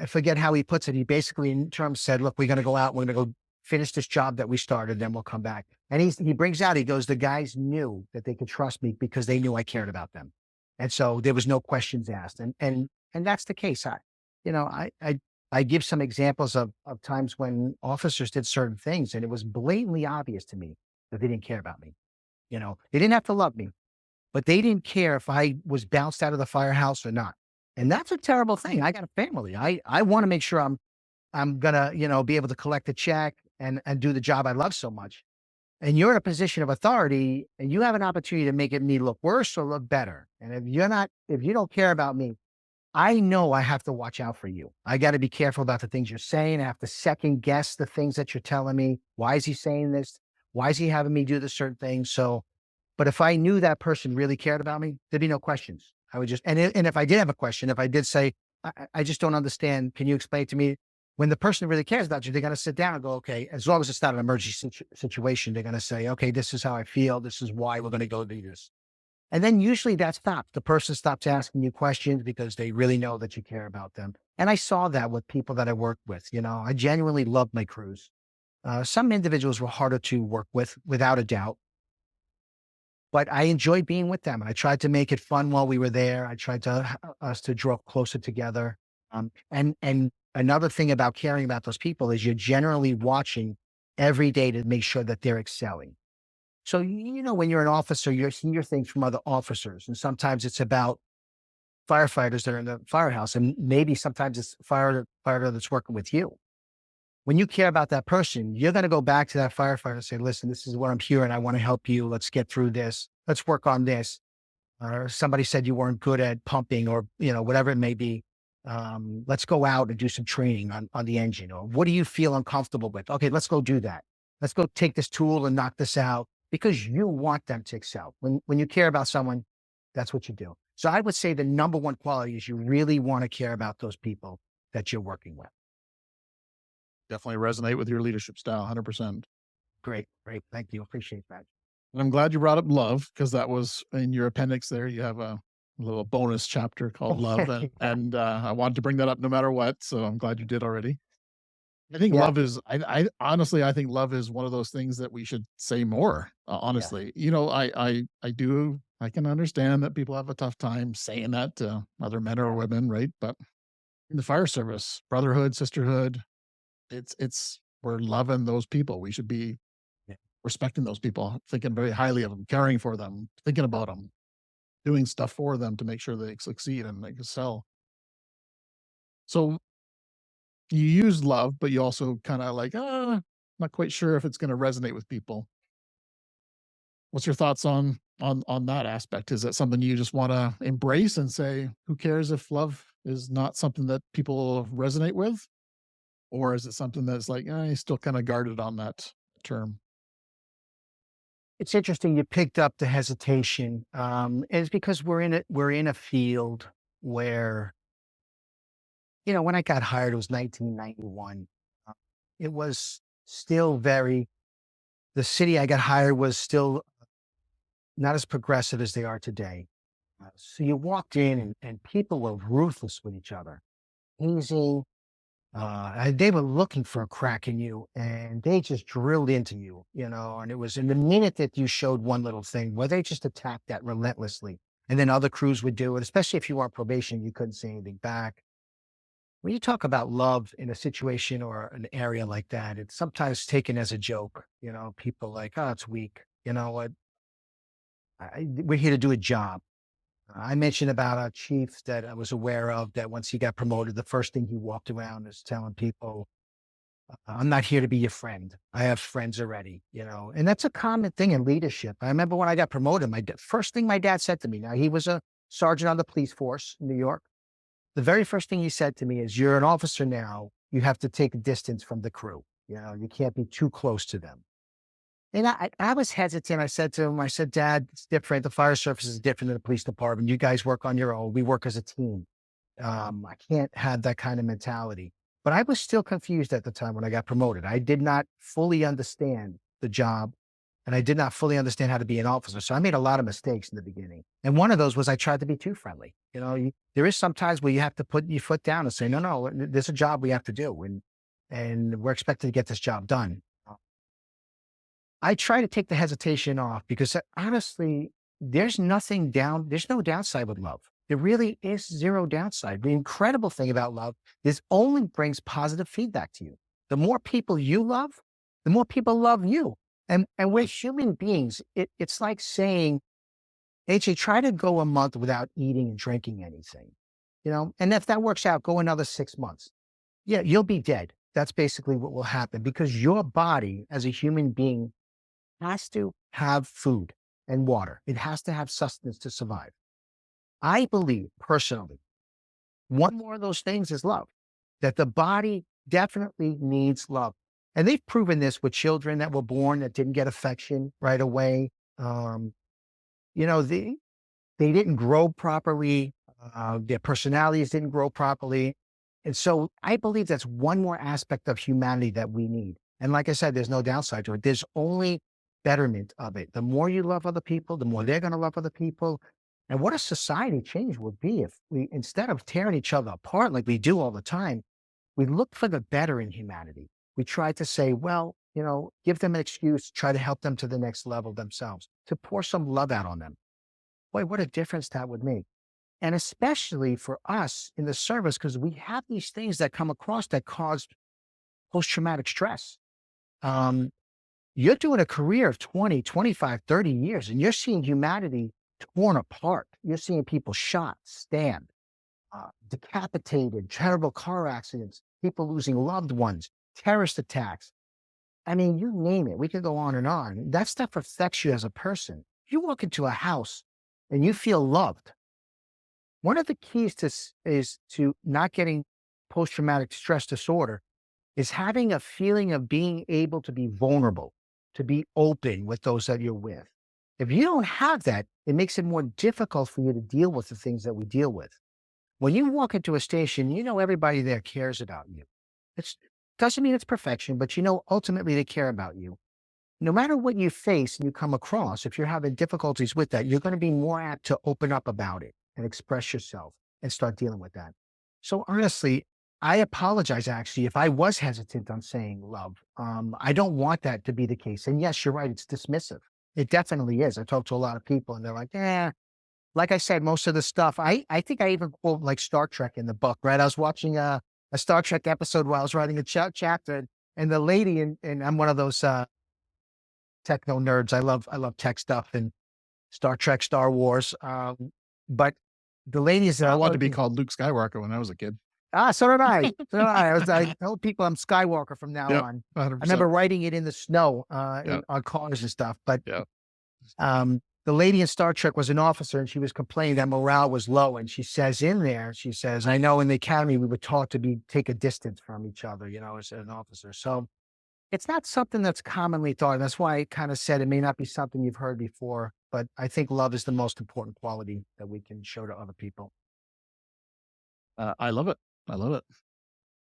forget how he puts it. He basically in terms said, look, we're going to go out. We're going to go finish this job that we started. Then we'll come back. And he brings out, he goes, the guys knew that they could trust me because they knew I cared about them. And so there was no questions asked. And that's the case. I give some examples of times when officers did certain things and it was blatantly obvious to me that they didn't care about me. They didn't have to love me, but they didn't care if I was bounced out of the firehouse or not. And that's a terrible thing. I got a family. I want to make sure I'm gonna, be able to collect a check and do the job I love so much. And you're in a position of authority and you have an opportunity to make me look worse or look better. And if you don't care about me, I know I have to watch out for you. I got to be careful about the things you're saying. I have to second guess the things that you're telling me. Why is he saying this? Why is he having me do this certain thing? So, but if I knew that person really cared about me, there'd be no questions. I would just, and if I did have a question, if I did say, I just don't understand, can you explain to me? When the person really cares about you, they're going to sit down and go, okay, as long as it's not an emergency situation, they're going to say, okay, this is how I feel. This is why we're going to go do this. And then usually that stops. The person stops asking you questions because they really know that you care about them. And I saw that with people that I worked with. I genuinely loved my crews. Some individuals were harder to work with, without a doubt. But I enjoyed being with them. And I tried to make it fun while we were there. I tried to us to draw closer together. And another thing about caring about those people is you're generally watching every day to make sure that they're excelling. So, when you're an officer, you hear things from other officers. And sometimes it's about firefighters that are in the firehouse. And maybe sometimes it's firefighter that's working with you. When you care about that person, you're going to go back to that firefighter and say, listen, this is what I'm hearing. I want to help you. Let's get through this. Let's work on this. Or somebody said you weren't good at pumping or, whatever it may be. Let's go out and do some training on the engine. Or what do you feel uncomfortable with? Okay, let's go do that. Let's go take this tool and knock this out because you want them to excel. When you care about someone, that's what you do. So I would say the number one quality is you really want to care about those people that you're working with. Definitely resonate with your leadership style, 100%. Great. Thank you. Appreciate that. And I'm glad you brought up love because that was in your appendix there. You have a little bonus chapter called love. Yeah. I wanted to bring that up no matter what. So I'm glad you did already. I think Yeah. love is, I honestly, I think love is one of those things that we should say more. Yeah. Honestly, I can understand that people have a tough time saying that to other men or Yeah. women, right? But in the fire service, brotherhood, sisterhood, we're loving those people. We should be Yeah. respecting those people, thinking very highly of them, caring for them, thinking about them, doing stuff for them to make sure they succeed and they excel. So you use love, but you also kind of like, not quite sure if it's going to resonate with people. What's your thoughts on that aspect? Is that something you just want to embrace and say, who cares if love is not something that people resonate with? Or is it something that's like, still kind of guarded on that term? It's interesting you picked up the hesitation. It's because we're in a field where, when I got hired, it was 1991. Uh, It was still the city I got hired was still not as progressive as they are today. So you walked in and people were ruthless with each other, hazing. They were looking for a crack in you and they just drilled into you, and it was in the minute that you showed one little thing where they just attacked that relentlessly. And then other crews would do it, especially if you were on probation, you couldn't say anything back. When you talk about love in a situation or an area like that, it's sometimes taken as a joke. People like, oh, it's weak. You know what? We're here to do a job. I mentioned about a chief that I was aware of that once he got promoted, the first thing he walked around is telling people, I'm not here to be your friend. I have friends already, and that's a common thing in leadership. I remember when I got promoted, first thing my dad said to me, now he was a sergeant on the police force in New York. The very first thing he said to me is, you're an officer now. You have to take a distance from the crew. You can't be too close to them. And I was hesitant. I said to him, I said, Dad, it's different. The fire service is different than the police department. You guys work on your own. We work as a team. I can't have that kind of mentality. But I was still confused at the time when I got promoted. I did not fully understand the job and I did not fully understand how to be an officer. So I made a lot of mistakes in the beginning. And one of those was I tried to be too friendly. There is some times where you have to put your foot down and say, no, no, there's a job we have to do. And we're expected to get this job done. I try to take the hesitation off because honestly, there's no downside with love. There really is zero downside. The incredible thing about love is only brings positive feedback to you. The more people you love, the more people love you. And we're human beings. It's like saying, AJ, try to go a month without eating and drinking anything, and if that works out, go another 6 months. Yeah, you'll be dead. That's basically what will happen because your body as a human being has to have food and water. It has to have sustenance to survive. I believe personally, one more of those things is love, that the body definitely needs love. And they've proven this with children that were born that didn't get affection right away. Um, they didn't grow properly. Their personalities didn't grow properly. And so I believe that's one more aspect of humanity that we need. And like I said, there's no downside to it. There's only betterment of it. The more you love other people, the more they're going to love other people. And what a society change would be if we, instead of tearing each other apart like we do all the time, we look for the better in humanity. We try to say, well, give them an excuse, try to help them to the next level themselves, to pour some love out on them. Boy, what a difference that would make. And especially for us in the service, because we have these things that come across that cause post-traumatic stress. Um, you're doing a career of 20, 25, 30 years, and you're seeing humanity torn apart. You're seeing people shot, stabbed, decapitated, terrible car accidents, people losing loved ones, terrorist attacks. I mean, you name it. We could go on and on. That stuff affects you as a person. You walk into a house and you feel loved. One of the keys is to not getting post-traumatic stress disorder is having a feeling of being able to be vulnerable, to be open with those that you're with. If you don't have that, it makes it more difficult for you to deal with the things that we deal with. When you walk into a station, everybody there cares about you. It doesn't mean it's perfection, but ultimately they care about you. no matter what you face and you come across, if you're having difficulties with that, you're going to be more apt to open up about it and express yourself and start dealing with that. So honestly, I apologize actually if I was hesitant on saying love. I don't want that to be the case. And yes, you're right, it's dismissive. It definitely is. I talk to a lot of people and they're like, yeah, like I said, most of the stuff, I think I even quote like Star Trek in the book, right? I was watching a Star Trek episode while I was writing a chapter, and the lady, and I'm one of those techno nerds. I love tech stuff and Star Trek, Star Wars. But the ladies, I wanted to be called Luke Skywalker when I was a kid. so did I. So did I. I told people I'm Skywalker from now Yep, on. I 100%. remember writing it in the snow Yeah, on cars and stuff. But yeah. the lady in Star Trek was an officer, and she was complaining that morale was low. And she says in there, she says, "I know in the academy we were taught to take a distance from each other, as an officer." So it's not something that's commonly thought. And that's why I kind of said it may not be something you've heard before, but I think love is the most important quality that we can show to other people. I love it. I love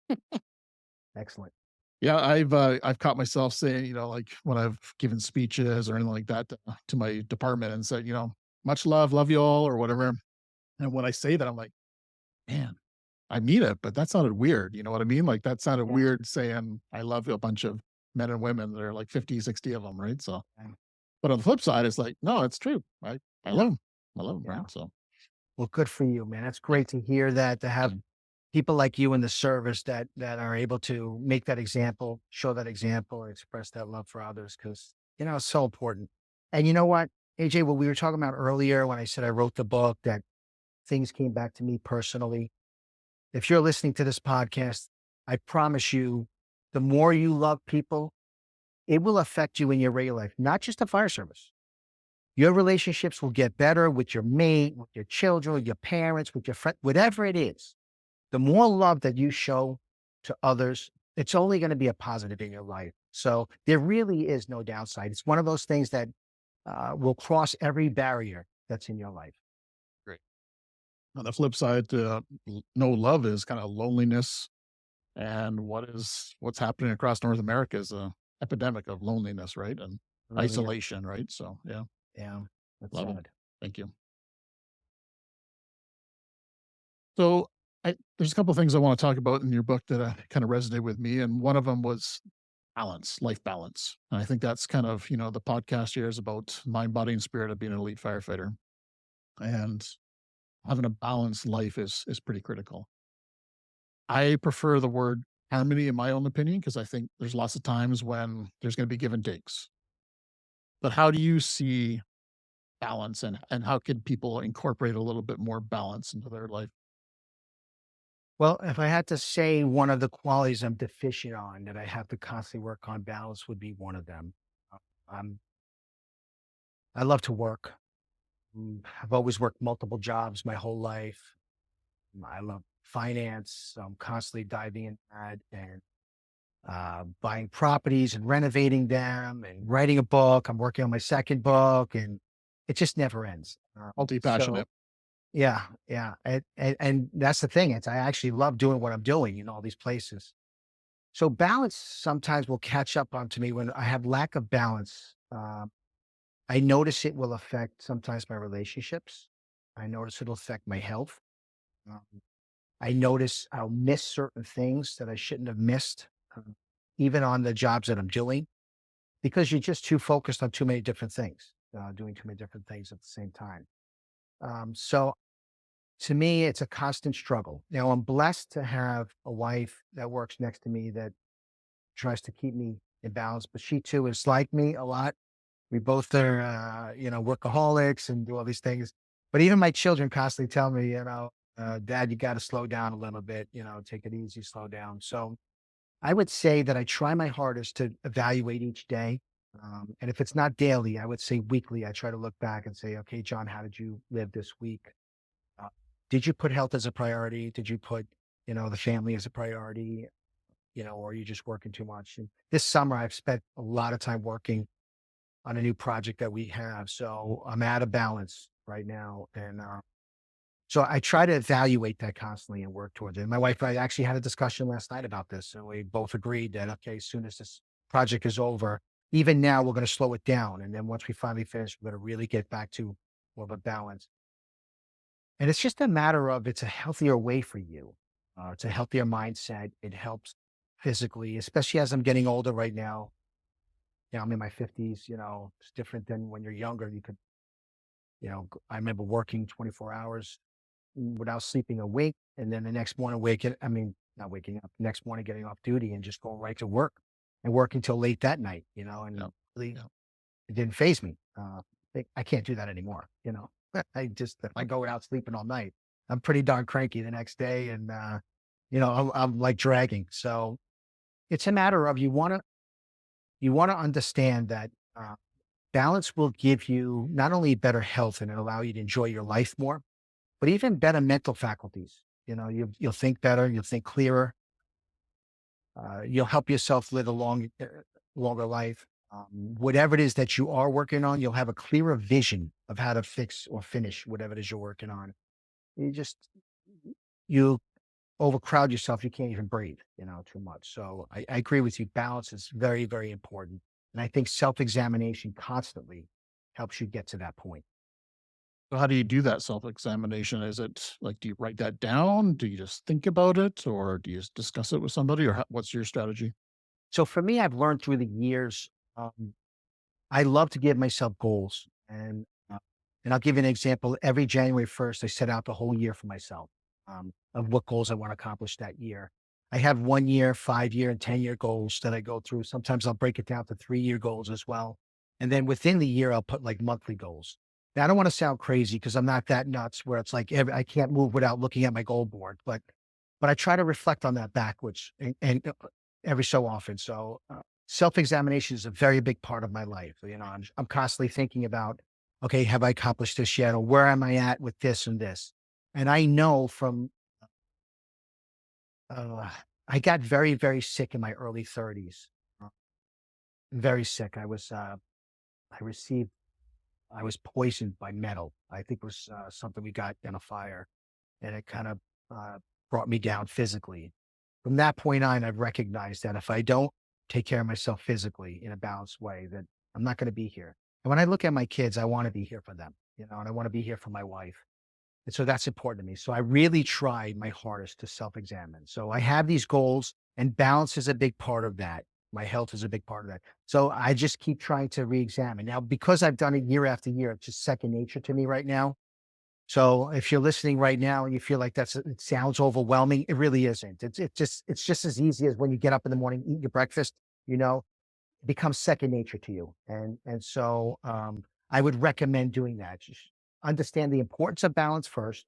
it. Excellent. Yeah, I've caught myself saying, like when I've given speeches or anything like that to my department and said, much love you all or whatever. And when I say that, I'm like, man, I mean it, but that sounded weird. You know what I mean? Like that sounded Yeah. weird saying I love a bunch of men and women. There are like 50, 60 of them, right? So, Yeah. but on the flip side, it's like, no, it's true. I Yeah. love them. I love them, Yeah. right? So, Well, good for you, man. It's great to hear that, to have people like you in the service that are able to make that example, show that example, and express that love for others because it's so important. And you know what, AJ, what we were talking about earlier when I said I wrote the book, that things came back to me personally. If you're listening to this podcast, I promise you, the more you love people, it will affect you in your regular life, not just the fire service. Your relationships will get better with your mate, with your children, with your parents, with your friend, whatever it is. The more love that you show to others, it's only going to be a positive in your life. So there really is no downside. It's one of those things that will cross every barrier that's in your life. great. On the flip side, no love is kind of loneliness. And what's happening across North America is a epidemic of loneliness, right? And It really is. isolation, right? So, yeah, Yeah, that's love them. sad. Thank you. So, there's a couple of things I want to talk about in your book that kind of resonate with me, and one of them was balance, life balance. And I think that's kind of the podcast here is about mind, body, and spirit of being an elite firefighter, and having a balanced life is pretty critical. I prefer the word harmony in my own opinion because I think there's lots of times when there's going to be give and takes. But how do you see balance and how can people incorporate a little bit more balance into their life? Well, if I had to say one of the qualities I'm deficient on that I have to constantly work on, balance would be one of them. Uh, I'm, I love to work. I've always worked multiple jobs my whole life. I love finance. So I'm constantly diving in that and buying properties and renovating them and writing a book. I'm working on my second book and it just never ends. Multi So passionate. yeah, yeah. And that's the thing. I actually love doing what I'm doing in all these places. So balance sometimes will catch up onto me when I have lack of balance. I notice it will affect sometimes my relationships. I notice it'll affect my health. Um, I notice I'll miss certain things that I shouldn't have missed, even on the jobs that I'm doing, because you're just too focused on too many different things, doing too many different things at the same time. So to me, it's a constant struggle. Now, I'm blessed to have a wife that works next to me that tries to keep me in balance, but she too is like me a lot. We both are, workaholics and do all these things. But even my children constantly tell me, Dad, you got to slow down a little bit, take it easy, slow down. So I would say that I try my hardest to evaluate each day. And if it's not daily, I would say weekly. I try to look back and say, okay, John, how did you live this week? Uh, did you put health as a priority? Did you put, the family as a priority? Or are you just working too much? And this summer, I've spent a lot of time working on a new project that we have. So I'm out of balance right now. And so I try to evaluate that constantly and work towards it. My wife and I actually had a discussion last night about this. And we both agreed that, okay, as soon as this project is over, Even now, we're going to slow it down. And then once we finally finish, we're going to really get back to more of a balance. And it's just a matter of it's a healthier way for you. It's a healthier mindset. It helps physically, especially as I'm getting older right now. I'm in my 50s, it's different than when you're younger. You could, I remember working 24 hours without sleeping a wink. And then the next morning, not waking up, next morning getting off duty and just going right to work and working till late that night, and Yeah. really Yeah. it didn't phase me. I can't do that anymore. If I go without sleeping all night, I'm pretty darn cranky the next day and, I'm like dragging. So it's a matter of you want to understand that, balance will give you not only better health and allow you to enjoy your life more, but even better mental faculties. You'll think better, you'll think clearer, you'll help yourself live a longer life. Whatever it is that you are working on, you'll have a clearer vision of how to fix or finish whatever it is you're working on. You just you overcrowd yourself. You can't even breathe, too much. So I agree with you. Balance is very, very important. And I think self-examination constantly helps you get to that point. So how do you do that self-examination? Is it like, do you write that down? Do you just think about it, or do you discuss it with somebody, or what's your strategy? So for me, I've learned through the years, I love to give myself goals. And I'll give you an example. Every January 1st, I set out the whole year for myself, of what goals I want to accomplish that year. I have 1 year, 5 year, and 10 year goals that I go through. Sometimes I'll break it down to 3 year goals as well. And then within the year, I'll put like monthly goals. Now, I don't want to sound crazy because I'm not that nuts where it's like I can't move without looking at my goal board, but I try to reflect on that backwards and every so often. So self-examination is a very big part of my life. I'm constantly thinking about, okay, have I accomplished this yet? Or where am I at with this and this? And I know from, uh, I got very, very sick in my early 30s. uh, Very sick. I received, I was poisoned by metal. I think it was something we got in a fire, and it kind of uh, brought me down physically. From that point on, I've recognized that if I don't take care of myself physically in a balanced way, that I'm not going to be here. And when I look at my kids, I want to be here for them, and I want to be here for my wife. And so that's important to me. So I really tried my hardest to self-examine. So I have these goals, and balance is a big part of that. My health is a big part of that. So I just keep trying to re-examine. Now, because I've done it year after year, it's just second nature to me right now. So if you're listening right now and you feel like it sounds overwhelming, it really isn't. It's just as easy as when you get up in the morning, eat your breakfast, you know, it becomes second nature to you. And so I would recommend doing that. Just understand the importance of balance first,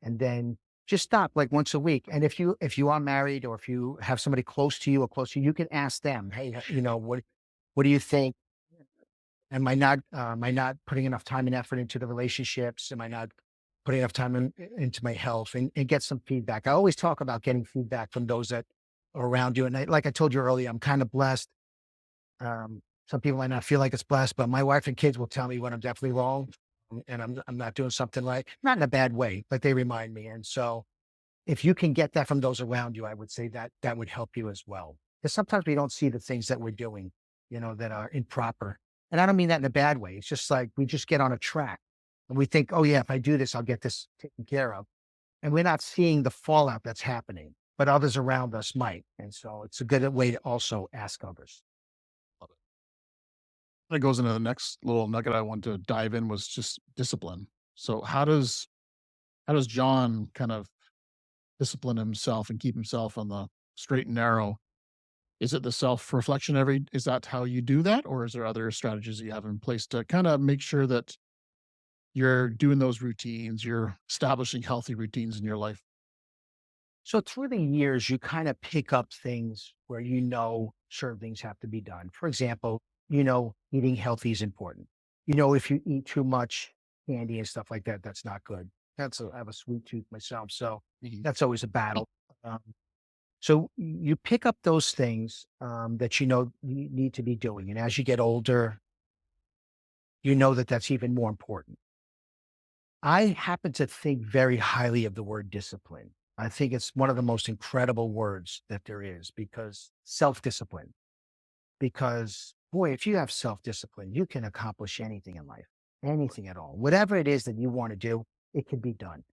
and then just stop like once a week. And if you are married, or if you have somebody close to you or close to you, you can ask them, hey, what do you think? Am I not putting enough time and effort into the relationships? Am I not putting enough time into my health, and get some feedback? I always talk about getting feedback from those that are around you. And like I told you earlier, I'm kind of blessed. Some people might not feel like it's blessed, but my wife and kids will tell me when I'm definitely wrong, and I'm not doing something right, not in a bad way, but they remind me. And so if you can get that from those around you, I would say that that would help you as well. Because sometimes we don't see the things that we're doing, that are improper. And I don't mean that in a bad way. It's just like we just get on a track and we think, oh, yeah, if I do this, I'll get this taken care of. And we're not seeing the fallout that's happening, but others around us might. And so it's a good way to also ask others. That goes into the next little nugget I want to dive in, was just discipline. So how does John kind of discipline himself and keep himself on the straight and narrow? Is it the self-reflection is that how you do that? Or is there other strategies that you have in place to kind of make sure that you're doing those routines, you're establishing healthy routines in your life? So through the years, you kind of pick up things where certain things have to be done. For example, eating healthy is important. If you eat too much candy and stuff like that, that's not good. I have a sweet tooth myself, so Mhm. that's always a battle. Um, so you pick up those things, that you need to be doing, and as you get older, you know that that's even more important. I happen to think very highly of the word discipline. I think it's one of the most incredible words that there is, because self-discipline, because boy, if you have self-discipline, you can accomplish anything in life, anything at all. Whatever it is that you want to do, it can be done.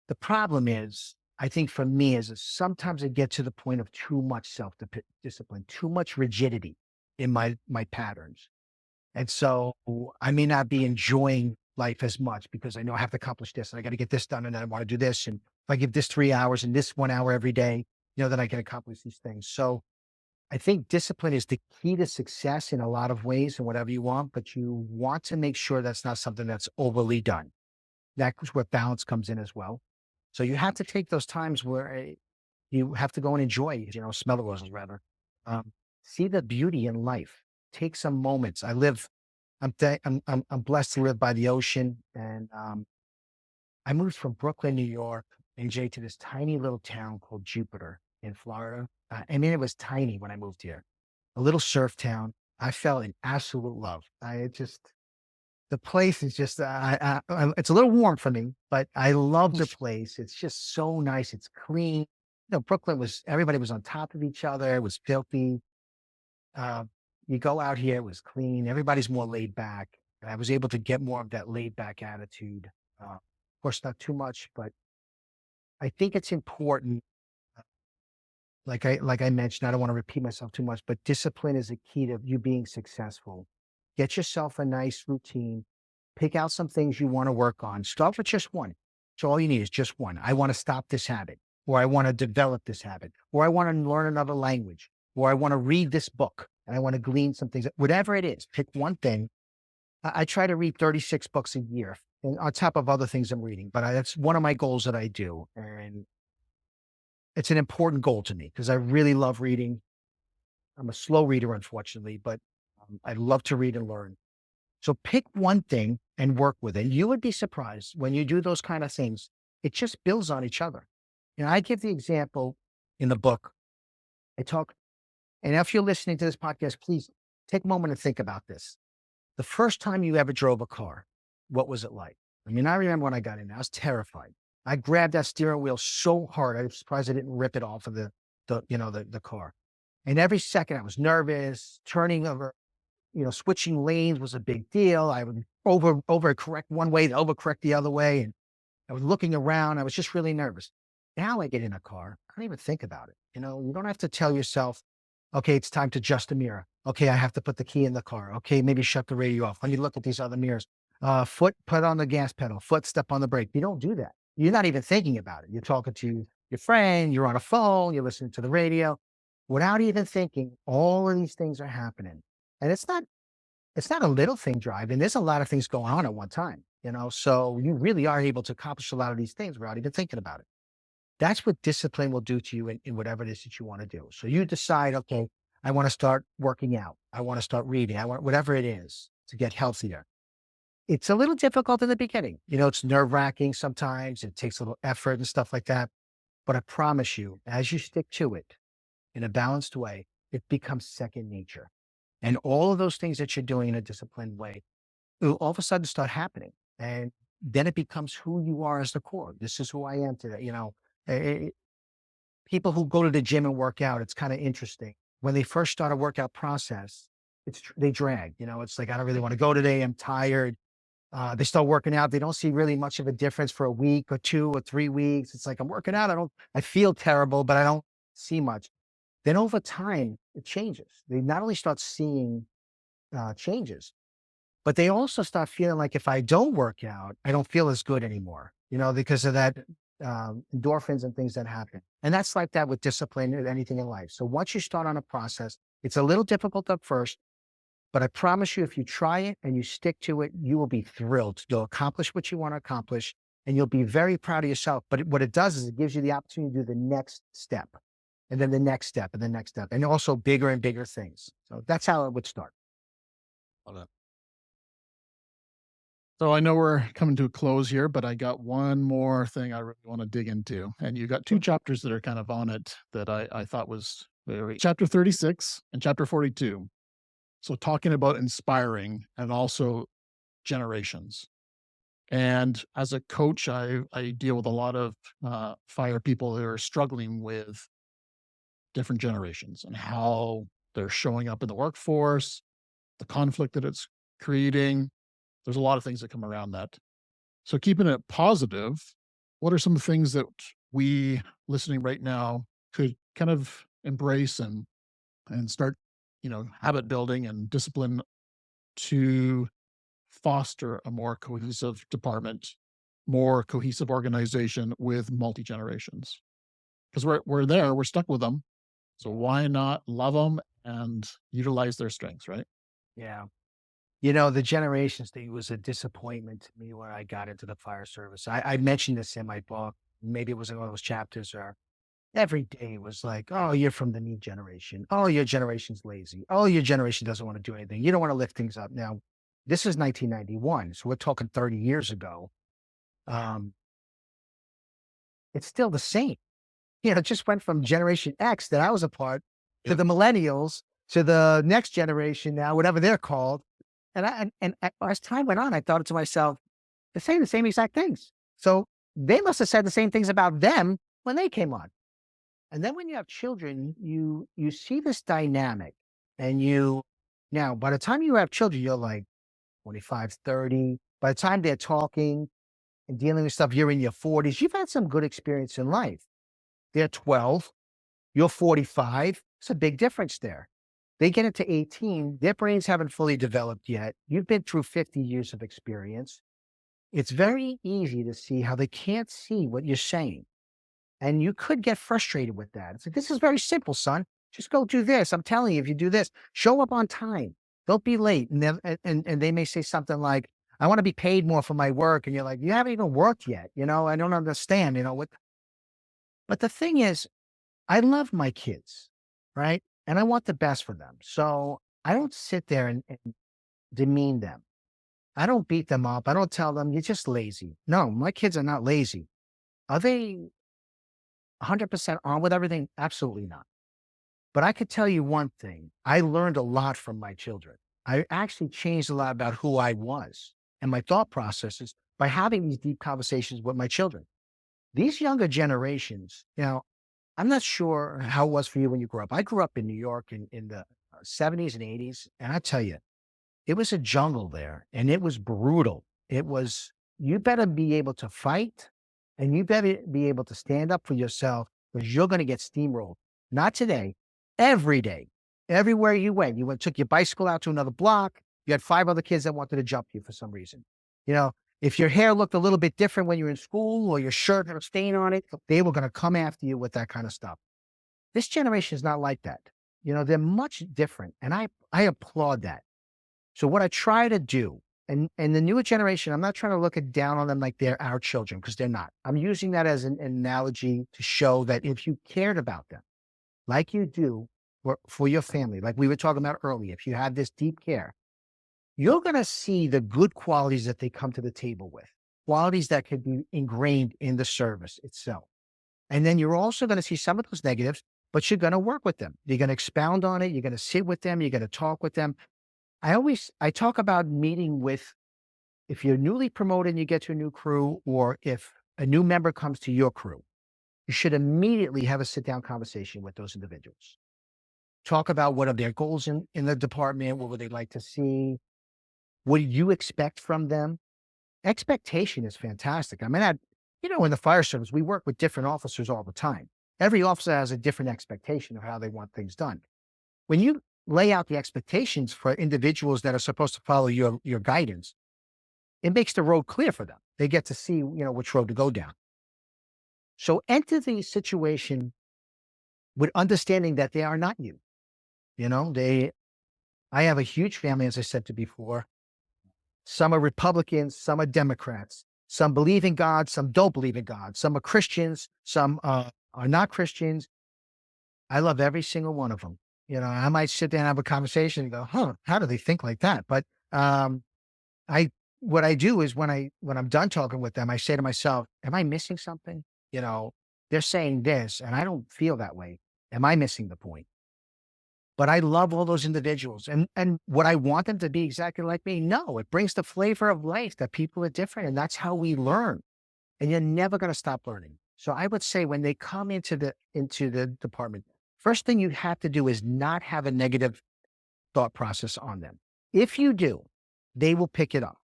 The problem is, I think for me, is that sometimes I get to the point of too much self-discipline, too much rigidity in my patterns. And so I may not be enjoying life as much because I know I have to accomplish this and I got to get this done and then I want to do this. And if I give this 3 hours and this 1 hour every day, then I can accomplish these things. So I think discipline is the key to success in a lot of ways and whatever you want, but you want to make sure that's not something that's overly done. That's where balance comes in as well. So you have to take those times where you have to go and enjoy, smell the roses rather. Um, See the beauty in life. Take some moments. I'm blessed to live by the ocean, and I moved from Brooklyn, New York, NJ, to this tiny little town called Jupiter in Florida. I mean, it was tiny when I moved here, a little surf town. I fell in absolute love. The place is just, it's a little warm for me, but I love the place. It's just so nice. It's clean. Brooklyn everybody was on top of each other. It was filthy. Uh, you go out here, it was clean. Everybody's more laid back. I was able to get more of that laid back attitude. Of course, not too much, but I think it's important. Like I mentioned, I don't want to repeat myself too much, but discipline is a key to you being successful. Get yourself a nice routine. Pick out some things you want to work on. Start with just one. So all you need is just one. I want to stop this habit, or I want to develop this habit, or I want to learn another language, or I want to read this book and I want to glean some things. Whatever it is, pick one thing. I try to read 36 books a year, and on top of other things I'm reading, but that's one of my goals that I do. And it's an important goal to me because I really love reading. I'm a slow reader, unfortunately, but I love to read and learn. So pick one thing and work with it. You would be surprised when you do those kind of things. It just builds on each other. I give the example in the book. I talk, and if you're listening to this podcast, please take a moment to think about this. The first time you ever drove a car, what was it like? I mean, I remember when I got in, I was terrified. I grabbed that steering wheel so hard. I was surprised I didn't rip it off of the car. And every second I was nervous, turning over, switching lanes was a big deal. I would overcorrect one way to overcorrect the other way. And I was looking around. I was just really nervous. Now I get in a car. I don't even think about it. You don't have to tell yourself, okay, it's time to adjust the mirror. Okay, I have to put the key in the car. Okay, maybe shut the radio off. Let me look at these other mirrors. Foot put on the gas pedal, foot step on the brake. You don't do that. You're not even thinking about it. You're talking to your friend, you're on a phone, you're listening to the radio. Without even thinking, all of these things are happening. And it's not a little thing driving. There's a lot of things going on at one time, so you really are able to accomplish a lot of these things without even thinking about it. That's what discipline will do to you in whatever it is that you want to do. So you decide, okay, I want to start working out. I want to start reading. I want whatever it is to get healthier. It's a little difficult in the beginning. It's nerve wracking sometimes. It takes a little effort and stuff like that. But I promise you, as you stick to it in a balanced way, it becomes second nature. And all of those things that you're doing in a disciplined way will all of a sudden start happening. And then it becomes who you are as the core. This is who I am today. Eh, People who go to the gym and work out, it's kind of interesting. When they first start a workout process, they drag. It's like, I don't really want to go today. I'm tired. They start working out. They don't see really much of a difference for a week or 2 or 3 weeks. It's like, I'm working out. I feel terrible, but I don't see much. Then over time, it changes. They not only start seeing changes, but they also start feeling like if I don't work out, I don't feel as good anymore, because of that endorphins and things that happen. And that's like that with discipline and anything in life. So once you start on a process, it's a little difficult at first, but I promise you, if you try it and you stick to it, you will be thrilled. You'll accomplish what you want to accomplish and you'll be very proud of yourself. But what it does is it gives you the opportunity to do the next step and then the next step and the next step, and also bigger and bigger things. So that's how it would start. Love it. So I know we're coming to a close here, but I got one more thing I really want to dig into. And you got two chapters that are kind of on it that I thought was very chapter 36 and chapter 42. So talking about inspiring and also generations. And as a coach, I deal with a lot of fire people that are struggling with different generations and how they're showing up in the workforce, the conflict that it's creating. There's a lot of things that come around that. So keeping it positive, what are some things that we listening right now could kind of embrace and start, habit building and discipline to foster a more cohesive department, more cohesive organization with multi generations? Because we're there, we're stuck with them. So why not love them and utilize their strengths, right? Yeah. The generations thing was a disappointment to me when I got into the fire service. I mentioned this in my book. Maybe it was in one of those chapters where every day it was like, oh, you're from the new generation. Oh, your generation's lazy. Oh, your generation doesn't want to do anything. You don't want to lift things up. Now, this is 1991. So we're talking 30 years ago. Um, it's still the same. It just went from Generation X that I was a part to Yep. the millennials to the next generation now, whatever they're called. As time went on, I thought to myself, they're saying the same exact things. So they must have said the same things about them when they came on. And then when you have children, you see this dynamic and now by the time you have children, you're like 25, 30. By the time they're talking and dealing with stuff, you're in your 40s. You've had some good experience in life. They're 12, you're 45. It's a big difference there. They get into 18, their brains haven't fully developed yet. You've been through 50 years of experience. It's very easy to see how they can't see what you're saying. And you could get frustrated with that. It's like, this is very simple, son. Just go do this. I'm telling you, if you do this, show up on time. Don't be late. And they may say something like, I want to be paid more for my work. And you're like, you haven't even worked yet. I don't understand, what. But the thing is, I love my kids, right? And I want the best for them. So I don't sit there and demean them. I don't beat them up. I don't tell them you're just lazy. No, my kids are not lazy. Are they 100% on with everything? Absolutely not. But I could tell you one thing. I learned a lot from my children. I actually changed a lot about who I was and my thought processes by having these deep conversations with my children. These younger generations, I'm not sure how it was for you when you grew up. I grew up in New York in the 70s and 80s. And I tell you, it was a jungle there and it was brutal. You better be able to fight and you better be able to stand up for yourself because you're going to get steamrolled. Not today, every day, everywhere you went. Took your bicycle out to another block. You had 5 other kids that wanted to jump you for some reason. If your hair looked a little bit different when you were in school or your shirt had a stain on it, they were going to come after you with that kind of stuff. This generation is not like that. They're much different. And I applaud that. So what I try to do, and the newer generation, I'm not trying to look down on them like they're our children, because they're not. I'm using that as an analogy to show that if you cared about them, like you do for your family, like we were talking about earlier, if you have this deep care, you're going to see the good qualities that they come to the table with, qualities that could be ingrained in the service itself. And then you're also going to see some of those negatives, but you're going to work with them. You're going to expound on it. You're going to sit with them. You're going to talk with them. I talk about meeting with, if you're newly promoted and you get to a new crew, or if a new member comes to your crew, you should immediately have a sit down conversation with those individuals. Talk about what are their goals in the department. What would they like to see? What do you expect from them? Expectation is fantastic. I mean, in the fire service, we work with different officers all the time. Every officer has a different expectation of how they want things done. When you lay out the expectations for individuals that are supposed to follow your guidance, it makes the road clear for them. They get to see, which road to go down. So enter the situation with understanding that they are not you. I have a huge family, as I said to before. Some are Republicans, some are Democrats. Some believe in God, some don't believe in God. Some are Christians, some are not Christians. I love every single one of them. I might sit there and have a conversation and go, how do they think like that? But what I do is when I'm done talking with them, I say to myself, am I missing something? They're saying this and I don't feel that way. Am I missing the point? But I love all those individuals. And would I want them to be exactly like me? No, it brings the flavor of life that people are different. And that's how we learn. And you're never going to stop learning. So I would say when they come into the department, first thing you have to do is not have a negative thought process on them. If you do, they will pick it up.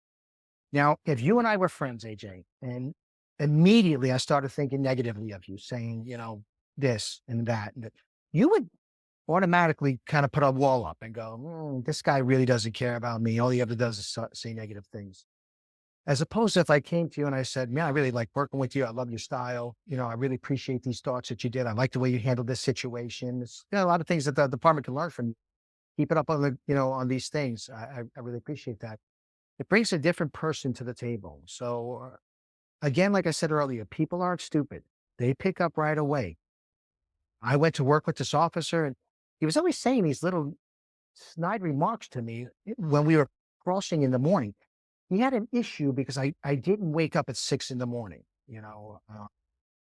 Now, if you and I were friends, AJ, and immediately I started thinking negatively of you, saying, this and that, you would automatically kind of put a wall up and go, this guy really doesn't care about me. All he ever does is say negative things. As opposed to if I came to you and I said, man, I really like working with you. I love your style. I really appreciate these thoughts that you did. I like the way you handled this situation. It's a lot of things that the department can learn from you. Keep it up on on these things. I really appreciate that. It brings a different person to the table. So again, like I said earlier, people aren't stupid. They pick up right away. I went to work with this officer and he was always saying these little snide remarks to me when we were crossing in the morning. He had an issue because I didn't wake up at 6 in the morning,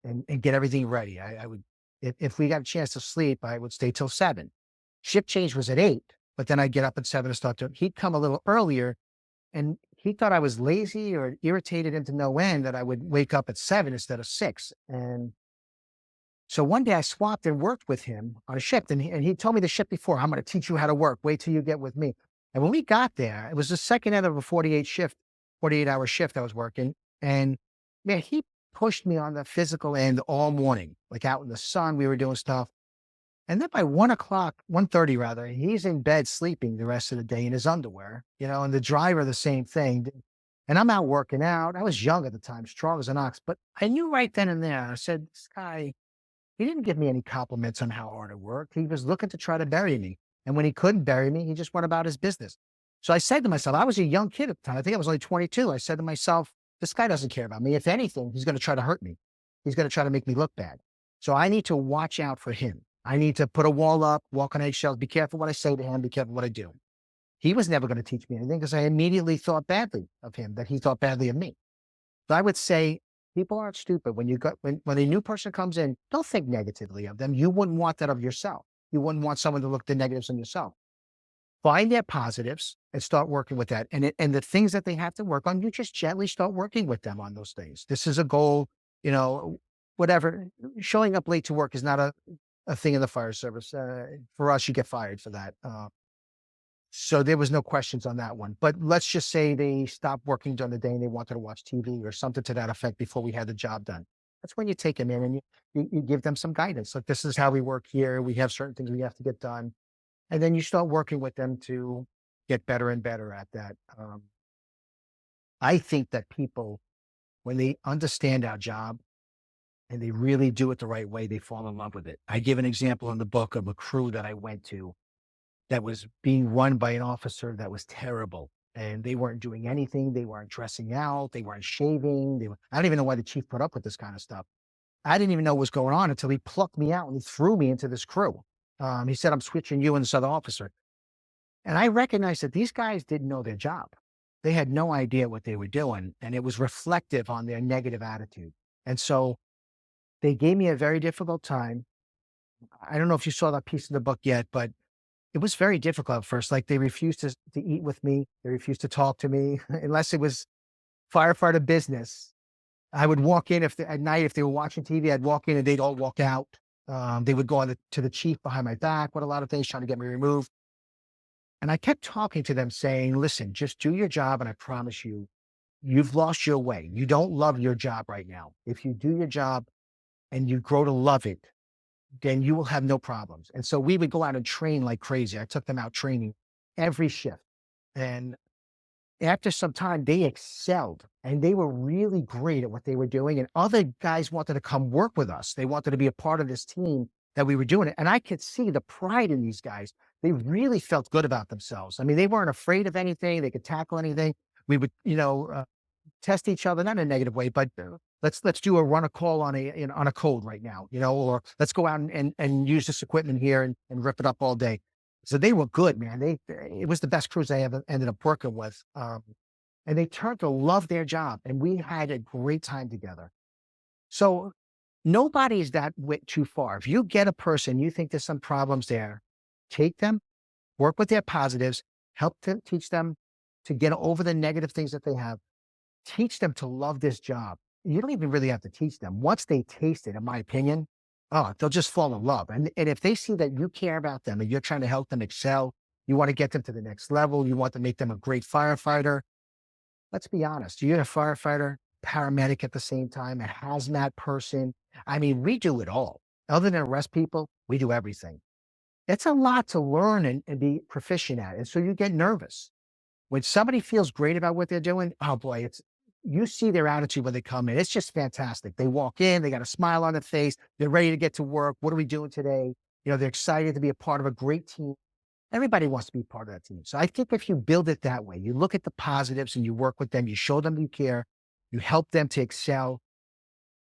and get everything ready. I would, if we got a chance to sleep, I would stay till 7. Shift change was at 8, but then I'd get up at 7 to start to, he'd come a little earlier and he thought I was lazy or irritated into no end that I would wake up at 7 instead of 6. And so one day I swapped and worked with him on a shift and he told me the shift before, I'm going to teach you how to work. Wait till you get with me. And when we got there, it was the second end of a 48-hour shift I was working. And man, he pushed me on the physical end all morning, like out in the sun, we were doing stuff. And then by 1:00, 1:30 rather, he's in bed sleeping the rest of the day in his underwear, and the driver, the same thing. And I'm out working out. I was young at the time, strong as an ox, but I knew right then and there, I said, this guy, he didn't give me any compliments on how hard I worked. He was looking to try to bury me. And when he couldn't bury me, he just went about his business. So I said to myself, I was a young kid at the time. I think I was only 22. I said to myself, this guy doesn't care about me. If anything, he's going to try to hurt me. He's going to try to make me look bad. So I need to watch out for him. I need to put a wall up, walk on eggshells, be careful what I say to him, be careful what I do. He was never going to teach me anything because I immediately thought badly of him, that he thought badly of me. So I would say people aren't stupid. When a new person comes in, don't think negatively of them. You wouldn't want that of yourself. You wouldn't want someone to look the negatives on yourself. Find their positives and start working with that. And the things that they have to work on, you just gently start working with them on those things. This is a goal, whatever. Showing up late to work is not a thing in the fire service. For us, you get fired for that. So there was no questions on that one. But let's just say they stopped working during the day and they wanted to watch TV or something to that effect before we had the job done. That's when you take them in and you give them some guidance. Like, this is how we work here. We have certain things we have to get done. And then you start working with them to get better and better at that. I think that people, when they understand our job and they really do it the right way, they fall in love with it. I give an example in the book of a crew that I went to that was being run by an officer that was terrible. And they weren't doing anything. They weren't dressing out. They weren't shaving. I don't even know why the chief put up with this kind of stuff. I didn't even know what was going on until he plucked me out and he threw me into this crew. He said, I'm switching you and this other officer. And I recognized that these guys didn't know their job. They had no idea what they were doing. And it was reflective on their negative attitude. And so they gave me a very difficult time. I don't know if you saw that piece in the book yet, but it was very difficult at first. Like, they refused to eat with me. They refused to talk to me unless it was firefighter business. I would walk in at night, if they were watching TV, I'd walk in and they'd all walk out. They would go to the chief behind my back with a lot of things, trying to get me removed. And I kept talking to them saying, listen, just do your job. And I promise you, you've lost your way. You don't love your job right now. If you do your job and you grow to love it, then you will have no problems. And so we would go out and train like crazy. I took them out training every shift. And after some time, they excelled and they were really great at what they were doing. And other guys wanted to come work with us. They wanted to be a part of this team that we were doing it. And I could see the pride in these guys. They really felt good about themselves. I mean, they weren't afraid of anything. They could tackle anything. We would, test each other, not in a negative way, but let's do a run a call on a code right now, or let's go out and use this equipment here and rip it up all day. So they were good, man. It was the best crews I ever ended up working with. And they turned to love their job and we had a great time together. So nobody's that too far. If you get a person, you think there's some problems there, take them, work with their positives, help to teach them to get over the negative things that they have. Teach them to love this job. You don't even really have to teach them. Once they taste it, in my opinion, they'll just fall in love. And if they see that you care about them and you're trying to help them excel, You want to get them to the next level. You want to make them a great firefighter. Let's be honest. You're a firefighter, paramedic at the same time, a hazmat person. I mean, we do it all. Other than arrest people, we do everything. It's a lot to learn and be proficient at. And so you get nervous. When somebody feels great about what they're doing, oh boy, you see their attitude when they come in. It's just fantastic. They walk in, they got a smile on their face, they're ready to get to work. What are we doing today? They're excited to be a part of a great team. Everybody wants to be part of that team. So I think if you build it that way, you look at the positives and you work with them, you show them you care, you help them to excel.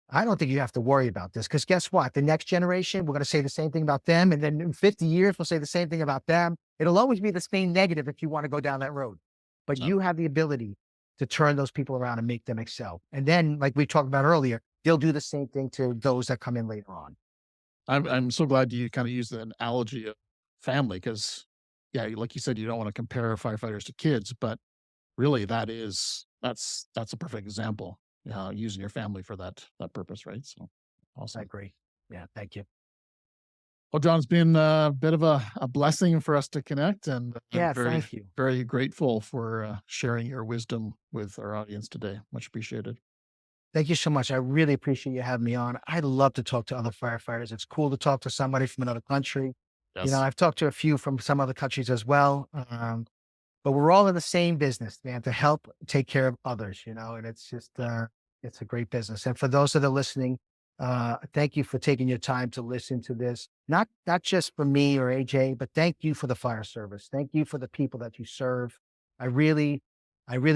I don't think you have to worry about this, because guess what? The next generation, we're going to say the same thing about them. And then in 50 years, we'll say the same thing about them. It'll always be the same negative if you want to go down that road. But you have the ability to turn those people around and make them excel. And then, like we talked about earlier, they'll do the same thing to those that come in later on. I'm so glad you kind of used the analogy of family, because, yeah, like you said, you don't want to compare firefighters to kids, but really that's a perfect example. Using your family for that purpose, right? So I awesome. agree. Yeah, thank you. Well, John, it's been a bit of a blessing for us to connect, and Yeah, I'm very, thank you. very grateful for sharing your wisdom with our audience today. Much appreciated. Thank you so much. I really appreciate you having me on. I love to talk to other firefighters. It's cool to talk to somebody from another country. Yes. I've talked to a few from some other countries as well. But we're all in the same business, man, to help take care of others, and it's just, it's a great business. And for those that are listening, thank you for taking your time to listen to this. Not just for me or AJ, but thank you for the fire service. Thank you for the people that you serve. I really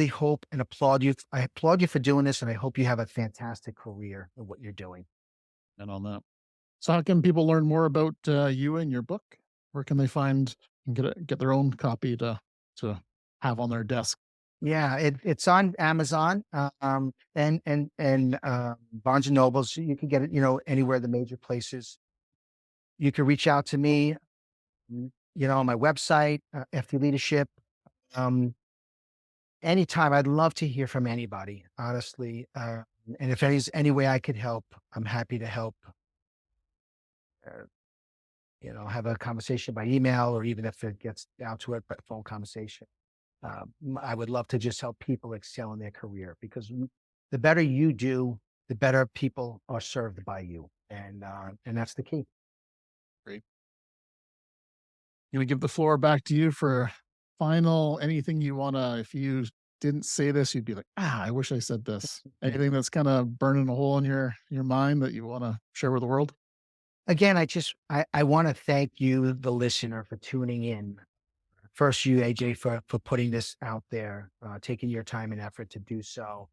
hope and applaud you. I applaud you for doing this, and I hope you have a fantastic career in what you're doing. And on that, so how can people learn more about you and your book? Where can they find and get their own copy to have on their desk? Yeah, it's on Amazon, and Barnes and Nobles. You can get it, anywhere, the major places. You can reach out to me, on my website, FD Leadership. Anytime. I'd love to hear from anybody, honestly. And if there's any way I could help, I'm happy to help. Have a conversation by email, or even if it gets down to it, but phone conversation. I would love to just help people excel in their career, because the better you do, the better people are served by you. And that's the key. Great. Can we give the floor back to you for final, anything you want to, if you didn't say this, you'd be like, I wish I said this. Anything that's kind of burning a hole in your mind that you want to share with the world? Again, I want to thank you, the listener, for tuning in. First, you, AJ, for putting this out there, taking your time and effort to do so.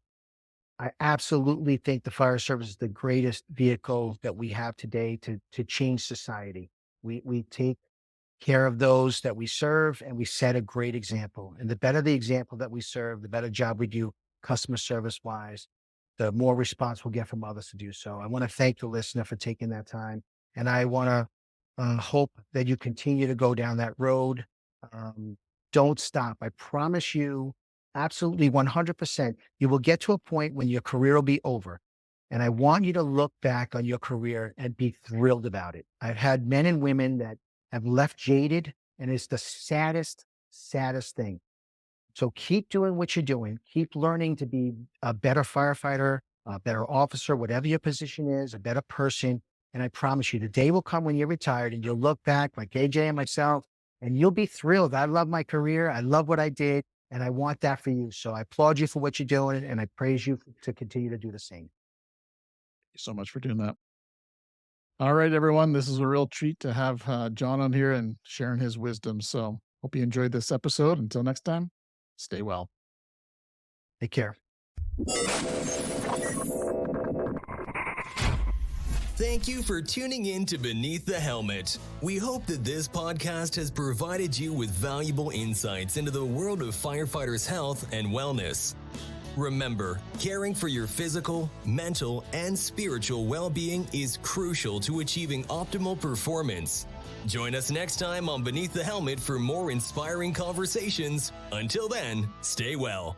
I absolutely think the fire service is the greatest vehicle that we have today to change society. We take care of those that we serve, and we set a great example. And the better the example that we serve, the better job we do customer service wise, the more response we'll get from others to do so. I want to thank the listener for taking that time. And I want to hope that you continue to go down that road. Don't stop. I promise you, absolutely 100%, you will get to a point when your career will be over. And I want you to look back on your career and be thrilled about it. I've had men and women that have left jaded, and it's the saddest thing. So keep doing what you're doing. Keep learning to be a better firefighter, a better officer, whatever your position is, a better person. And I promise you, the day will come when you're retired and you'll look back like AJ and myself, and you'll be thrilled. I love my career. I love what I did, and I want that for you. So I applaud you for what you're doing, and I praise you to continue to do the same. Thank you so much for doing that. All right, everyone. This is a real treat to have John on here and sharing his wisdom. So hope you enjoyed this episode. Until next time, stay well. Take care. Thank you for tuning in to Beneath the Helmet. We hope that this podcast has provided you with valuable insights into the world of firefighters' health and wellness. Remember, caring for your physical, mental, and spiritual well-being is crucial to achieving optimal performance. Join us next time on Beneath the Helmet for more inspiring conversations. Until then, stay well.